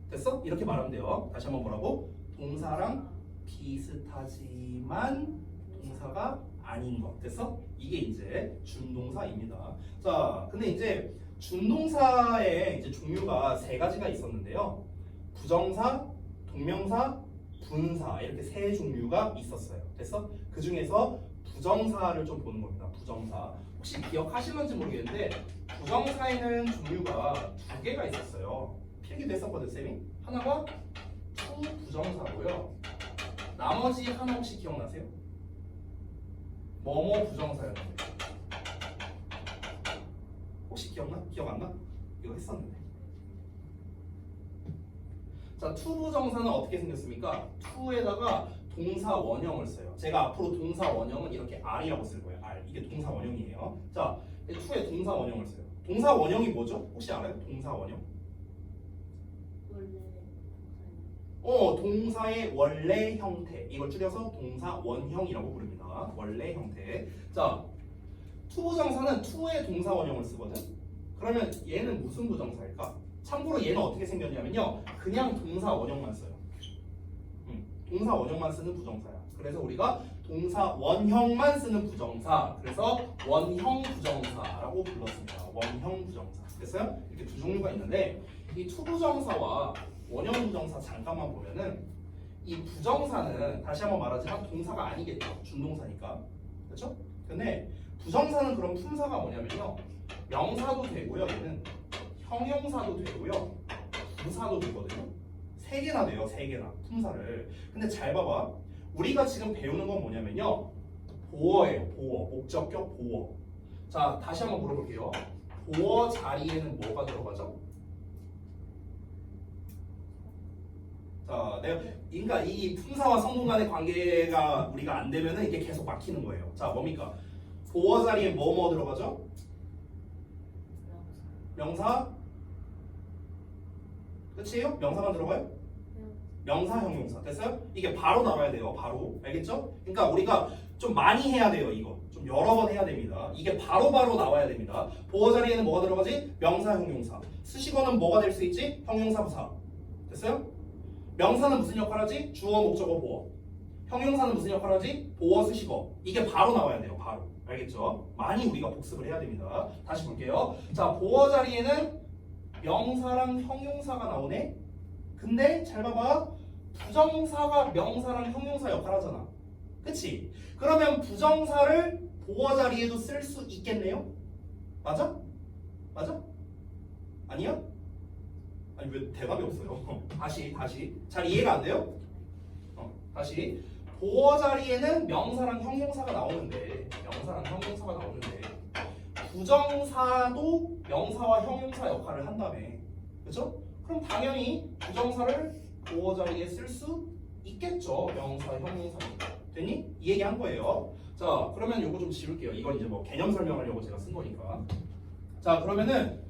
됐어? 이렇게 말하면 돼요. 다시 한번 뭐라고? 동사랑 비슷하지만 동사가 아닌 것. 됐어? 이게 이제 준동사입니다. 자, 근데 이제 준동사의 이제 종류가 세 가지가 있었는데요. 부정사, 동명사, 분사 이렇게 세 종류가 있었어요. 됐어? 그 중에서 부정사를 좀 보는 겁니다. 부정사. 혹시 기억하시는지 모르겠는데 부정사에는 종류가 두 개가 있었어요. 필기도 했었거든, 쌤이. 하나가 투부정사고요. 나머지 하나 혹시 기억나세요? 뭐뭐 부정사였는데. 혹시 기억나? 기억 안 나? 이거 했었는데. 자, 투부정사는 어떻게 생겼습니까? 투에다가 동사 원형을 써요. 제가 앞으로 동사 원형은 이렇게 R이라고 쓸 거예요. R. 이게 동사 원형이에요. 자, 투에 동사 원형을 써요. 동사 원형이 뭐죠? 혹시 알아요? 동사 원형? 원래 동사는 동사의 원래 형태. 이걸 줄여서 동사 원형이라고 부릅니다. 원래 형태. 자, 투부정사는 투의 동사 원형을 쓰거든. 그러면 얘는 무슨 부정사일까? 참고로 얘는 어떻게 생겼냐면요. 그냥 동사 원형만 써요. 동사 원형만 쓰는 부정사야. 그래서 우리가 동사 원형만 쓰는 부정사. 그래서 원형 부정사라고 불렀습니다. 원형 부정사. 됐어요? 이렇게 두 종류가 있는데 이 투부정사와 원형 부정사 잠깐만 보면은 이 부정사는 다시 한번 말하지만 동사가 아니겠죠. 준동사니까. 그렇죠? 근데 부정사는 그럼 품사가 뭐냐면요. 명사도 되고요. 얘는 형용사도 되고요. 부사도 되거든요. 세 개나 돼요. 세 개나 품사를. 근데 잘 봐봐. 우리가 지금 배우는 건 뭐냐면요. 보어예요. 보어. 목적격 보어. 자, 다시 한번 물어볼게요. 보어 자리에는 뭐가 들어가죠? 자, 그러니까 이 품사와 성분 간의 관계가 우리가 안 되면은 이게 계속 막히는 거예요. 자, 뭡니까? 보어 자리에 뭐 들어가죠? 명사? 끝이에요? 명사만 들어가요? 명사, 형용사. 됐어요? 이게 바로 나와야 돼요. 바로. 알겠죠? 그러니까 우리가 좀 많이 해야 돼요. 이거. 좀 여러 번 해야 됩니다. 이게 바로바로 나와야 됩니다. 보어 자리에는 뭐가 들어가지? 명사, 형용사. 수식어는 뭐가 될 수 있지? 형용사, 부사. 됐어요? 명사는 무슨 역할을 하지? 주어, 목적어, 보어. 형용사는 무슨 역할을 하지? 보어, 수식어. 이게 바로 나와야 돼요. 바로. 알겠죠? 많이 우리가 복습을 해야 됩니다. 다시 볼게요. 자, 보어 자리에는 명사랑 형용사가 나오네. 근데 잘 봐봐. 부정사가 명사랑 형용사 역할을 하잖아. 그치? 그러면 부정사를 보어 자리에도 쓸 수 있겠네요? 맞아? 맞아? 아니야? 아니 왜 대답이 없어요? 다시 잘 이해가 안 돼요? 다시 보어 자리에는 명사랑 형용사가 나오는데 부정사도 명사와 형용사 역할을 한다며. 그렇죠? 그럼 당연히 부정사를 보어 자리에 쓸 수 있겠죠. 명사, 형용사니까. 됐니? 이 얘기 한 거예요. 자, 그러면 요거 좀 지울게요. 이건 이제 뭐 개념 설명하려고 제가 쓴 거니까. 자, 그러면은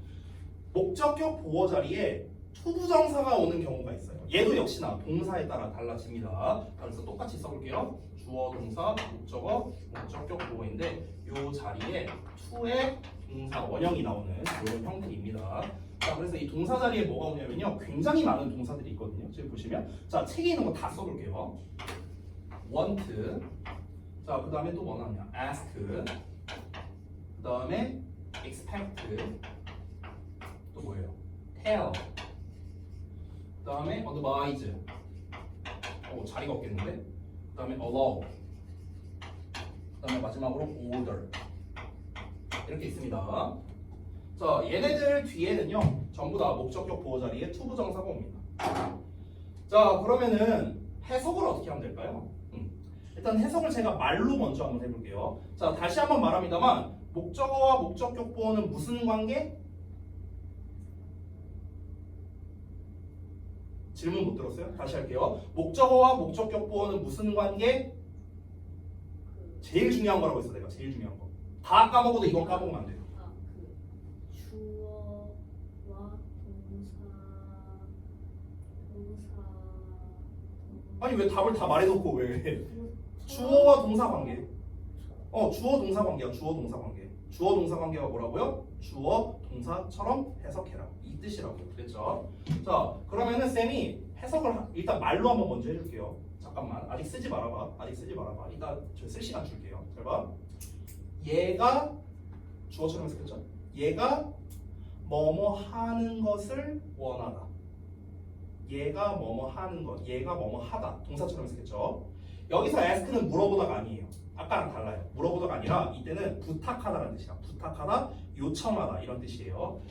목적격 보어 자리에 투부정사가 오는 경우가 있어요. 얘도 역시나 동사에 따라 달라집니다. 그래서 똑같이 써볼게요. 주어, 동사, 목적어, 목적격 보어인데 요 자리에 투의 동사 원형이 나오는 이런 형태입니다. 자, 그래서 이 동사 자리에 뭐가 오냐면요. 굉장히 많은 동사들이 있거든요. 지금 보시면. 자, 책에 있는 거 다 써볼게요. want. 자, 그 다음에 또 뭐 나오냐. ask. 그 다음에 expect. 또 뭐예요? tell. 그 다음에 advise. 자리가 없겠는데? 그 다음에 allow. 그 다음에 마지막으로 order. 이렇게 있습니다. 자, 얘네들 뒤에는요 전부 다 목적격 보호 자리에 to 부정사가 옵니다. 자, 그러면은 해석을 어떻게 하면 될까요? 일단 해석을 제가 말로 먼저 한번 해볼게요. 자, 다시 한번 말합니다만 목적어와 목적격 보호는 무슨 관계? 질문 못 들었어요? 다시 할게요. 목적어와 목적격 보호는 무슨 관계? 제일 중요한 거라고 했어 내가. 제일 중요한 거. 다 까먹어도 이건 까먹으면 안 돼요. 주어와 아니 왜 답을 다 말해놓고 왜? 주어와 동사 관계. 주어 동사 관계야. 주어 동사 관계. 주어 동사 관계가 뭐라고요? 주어 동사처럼 해석해라. 이 뜻이라고. 그랬죠? 자, 그러면은 쌤이 해석을 일단 말로 한번 먼저 해줄게요. 잠깐만. 아직 쓰지 말아봐. 아직 쓰지 말아봐. 이따 저 쓸 시간 줄게요. 잘 봐. 얘가 주어처럼 해석했죠? 얘가 뭐뭐 하는 것을 원하다. 얘가 뭐뭐 하는 것. 얘가 뭐뭐 하다. 동사처럼 해석했죠? 여기서 ask는 물어보다가 아니에요. 아까랑 달라요. 물어보다가 아니라 이때는 부탁하다라는 뜻이야. 부탁하다, 요청하다 이런 뜻이에요.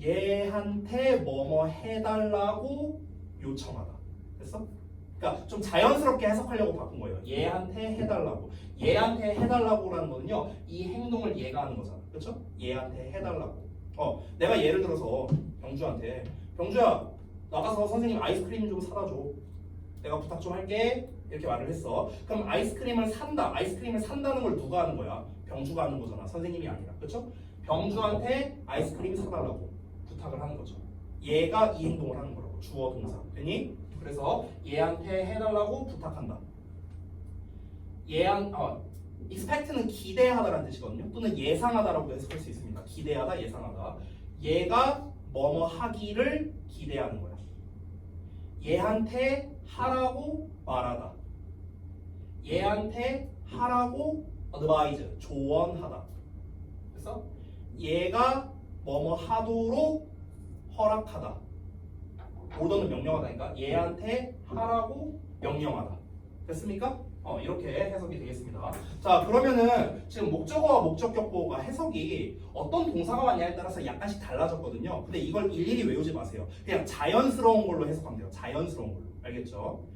얘한테 뭐뭐 해달라고 요청하다. 됐어? 그러니까 좀 자연스럽게 해석하려고 바꾼 거예요. 얘한테 해달라고. 얘한테 해달라고라는 거는요. 이 행동을 얘가 하는 거잖아. 그렇죠? 얘한테 해달라고. 내가 예를 들어서 병주한테 병주야 나가서 선생님 아이스크림 좀 사다 줘. 내가 부탁 좀 할게. 이렇게 말을 했어. 그럼 아이스크림을 산다. 아이스크림을 산다는 걸 누가 하는 거야? 병주가 하는 거잖아. 선생님이 아니라. 그렇죠? 병주한테 아이스크림 사달라고 부탁을 하는 거죠. 얘가 이 행동을 하는 거라고. 주어 동사. 됐니? 그래서 얘한테 해달라고 부탁한다. expect는 기대하다라는 뜻이거든요. 또는 예상하다라고 해석할 수 있습니다. 기대하다, 예상하다. 얘가 뭐뭐 하기를 기대하는 거야. 얘한테 하라고 말하다. 얘한테 하라고 advise, 조언하다. 그래서 얘가 뭐뭐 하도록 허락하다. order는 명령하다니까 얘한테 하라고 명령하다. 됐습니까? 이렇게 해석이 되겠습니다. 자, 그러면은 지금 목적어와 목적격 보호가 해석이 어떤 동사가 왔냐에 따라서 약간씩 달라졌거든요. 근데 이걸 일일이 외우지 마세요. 그냥 자연스러운 걸로 해석하면 돼요. 자연스러운 걸로. 알겠죠?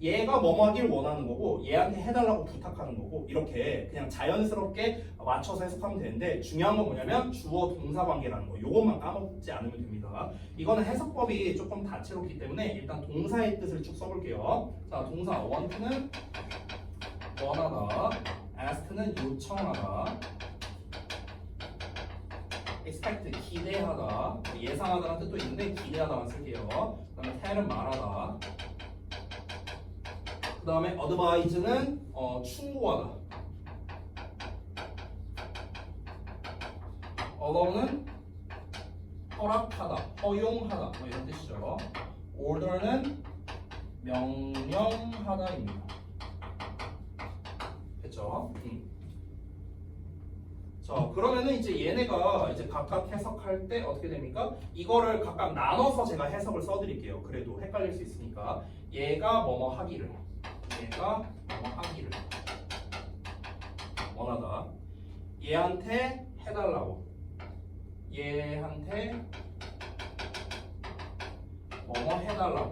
얘가 뭐뭐 하길 원하는 거고 얘한테 해달라고 부탁하는 거고 이렇게 그냥 자연스럽게 맞춰서 해석하면 되는데 중요한 건 뭐냐면 주어 동사 관계라는 거 요것만 까먹지 않으면 됩니다. 이거는 해석법이 조금 다채롭기 때문에 일단 동사의 뜻을 쭉 써볼게요. 자, 동사 want는 원하다, ask는 요청하다, expect 기대하다, 예상하다라는 뜻도 있는데 기대하다만 쓸게요. 그 다음에 tell은 말하다, 그 다음에 advise는 충고하다, allow는 허락하다, 허용하다 뭐 이런 뜻이죠. order는 명령하다입니다. 됐죠? 자, 그러면은 이제 얘네가 이제 각각 해석할 때 어떻게 됩니까? 이거를 각각 나눠서 제가 해석을 써드릴게요. 그래도 헷갈릴 수 있으니까 얘가 뭐뭐 하기를, 얘가 뭐뭐 하기를 원하다. 얘한테 해달라고, 얘한테 뭐뭐 해달라고.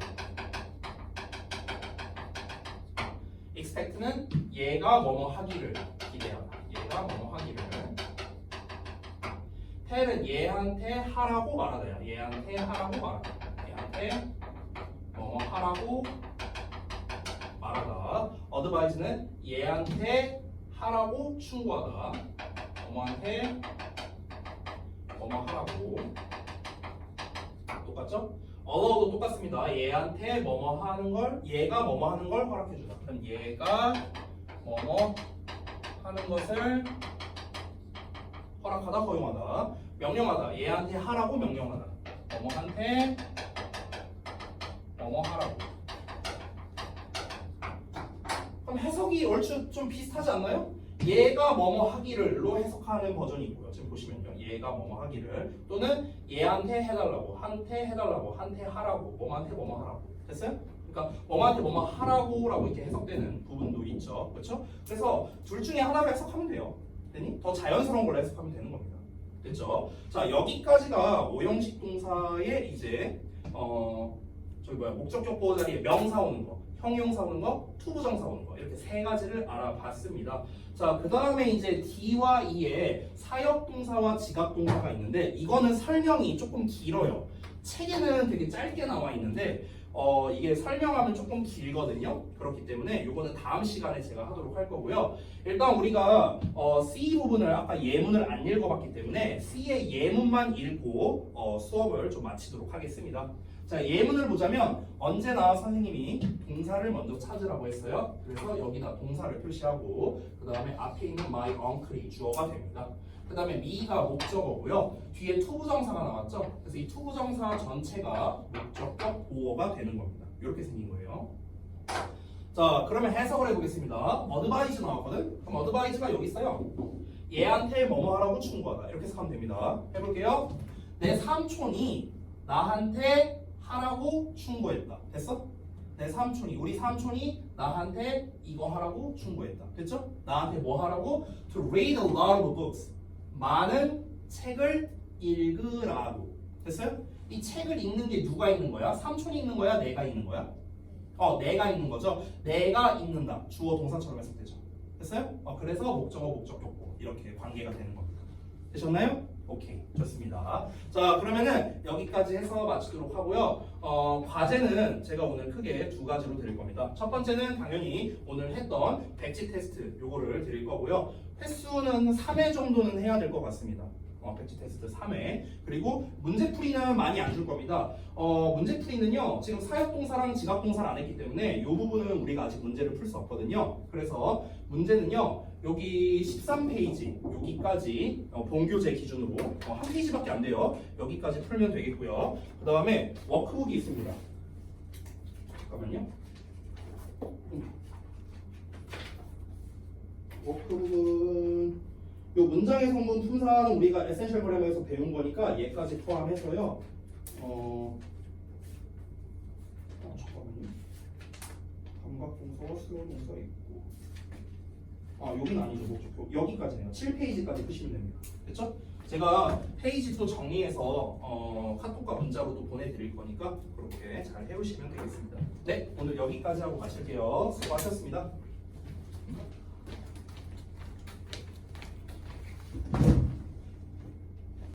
expect는 얘가 뭐뭐 하기를 기대하다. 얘가 뭐뭐 하기를. tell은 얘한테 하라고 말하다야. 얘한테 하라고 말하다. 얘한테 뭐뭐 하라고 말하다. advise는 얘한테 하라고 충고하다. 뭐뭐한테 뭐뭐 하라고. 똑같죠? allow도 똑같습니다. 얘한테 뭐뭐 하는 걸, 얘가 뭐뭐 하는 걸 허락해주다. 그럼 얘가 뭐뭐 하는 것을 허락하다, 허용하다. 명령하다. 얘한테 하라고 명령하다. 뭐뭐한테 뭐뭐하라고. 그럼 해석이 얼추 좀 비슷하지 않나요? 얘가 뭐뭐 하기를로 해석하는 버전이 있고요. 지금 보시면요. 얘가 뭐뭐 하기를 또는 얘한테 해달라고, 한테 해달라고, 한테 하라고, 뭐한테 뭐뭐 하라고. 됐어요? 그러니까 뭐한테 뭐뭐 하라고라고 이렇게 해석되는 부분도 있죠. 그렇죠? 그래서 둘 중에 하나를 해석하면 돼요. 됐니? 더 자연스러운 걸로 해석하면 되는 겁니다. 됐죠? 자, 여기까지가 오형식 동사의 이제 목적격 보호 자리에 명사 오는 거, 형용사 오는 거, 투부정사 오는 거 이렇게 세 가지를 알아봤습니다. 자, 그 다음에 이제 D와 E에 사역동사와 지각동사가 있는데 이거는 설명이 조금 길어요. 책에는 되게 짧게 나와 있는데 이게 설명하면 조금 길거든요. 그렇기 때문에 이거는 다음 시간에 제가 하도록 할 거고요. 일단 우리가 C 부분을 아까 예문을 안 읽어봤기 때문에 C의 예문만 읽고 수업을 좀 마치도록 하겠습니다. 자, 예문을 보자면 언제나 선생님이 동사를 먼저 찾으라고 했어요. 그래서 여기다 동사를 표시하고 그 다음에 앞에 있는 my uncle이 주어가 됩니다. 그 다음에 me가 목적어고요. 뒤에 투부정사가 나왔죠. 그래서 이 투부정사 전체가 목적격 보어가 되는 겁니다. 이렇게 생긴 거예요. 자, 그러면 해석을 해보겠습니다. advise 나왔거든? 그럼 advise가 여기 있어요. 얘한테 뭐뭐 하라고 충고하다. 이렇게 해석하면 됩니다. 해볼게요. 내 삼촌이 나한테 하라고 충고했다. 됐어? 우리 삼촌이 나한테 이거 하라고 충고했다. 됐죠? 나한테 뭐 하라고? To read a lot of books. 많은 책을 읽으라고. 됐어요? 이 책을 읽는 게 누가 읽는 거야? 삼촌이 읽는 거야? 내가 읽는 거야? 내가 읽는 거죠. 내가 읽는다. 주어 동사처럼 해석되죠. 됐어요? 그래서 목적어, 목적격보 이렇게 관계가 되는 겁니다. 되셨나요? 오케이, 좋습니다. 자, 그러면은 여기까지 해서 마치도록 하고요. 과제는 제가 오늘 크게 두 가지로 드릴 겁니다. 첫 번째는 당연히 오늘 했던 백지 테스트 요거를 드릴 거고요. 횟수는 3회 정도는 해야 될 것 같습니다. 백지 테스트 3회. 그리고 문제풀이는 많이 안 줄 겁니다. 문제풀이는요, 지금 사역동사랑 지각동사를 안 했기 때문에 이 부분은 우리가 아직 문제를 풀 수 없거든요. 그래서 문제는요, 여기 13페이지, 여기까지 본교재 기준으로 한 페이지밖에 안 돼요. 여기까지 풀면 되겠고요. 그 다음에 워크북이 있습니다. 잠깐만요. 워크북은 요 문장의 성분 품사는 우리가 에센셜 그래머에서 배운 거니까 얘까지 포함해서요. 잠깐만요. 감각동사와 수용동사 있고. 여기는 아니죠. 목적표. 여기까지네요. 7페이지까지 푸시면 됩니다. 됐죠? 제가 페이지 또 정리해서 카톡과 문자로 또 보내드릴 거니까 그렇게 잘 해오시면 되겠습니다. 네, 오늘 여기까지 하고 마칠게요. 수고하셨습니다.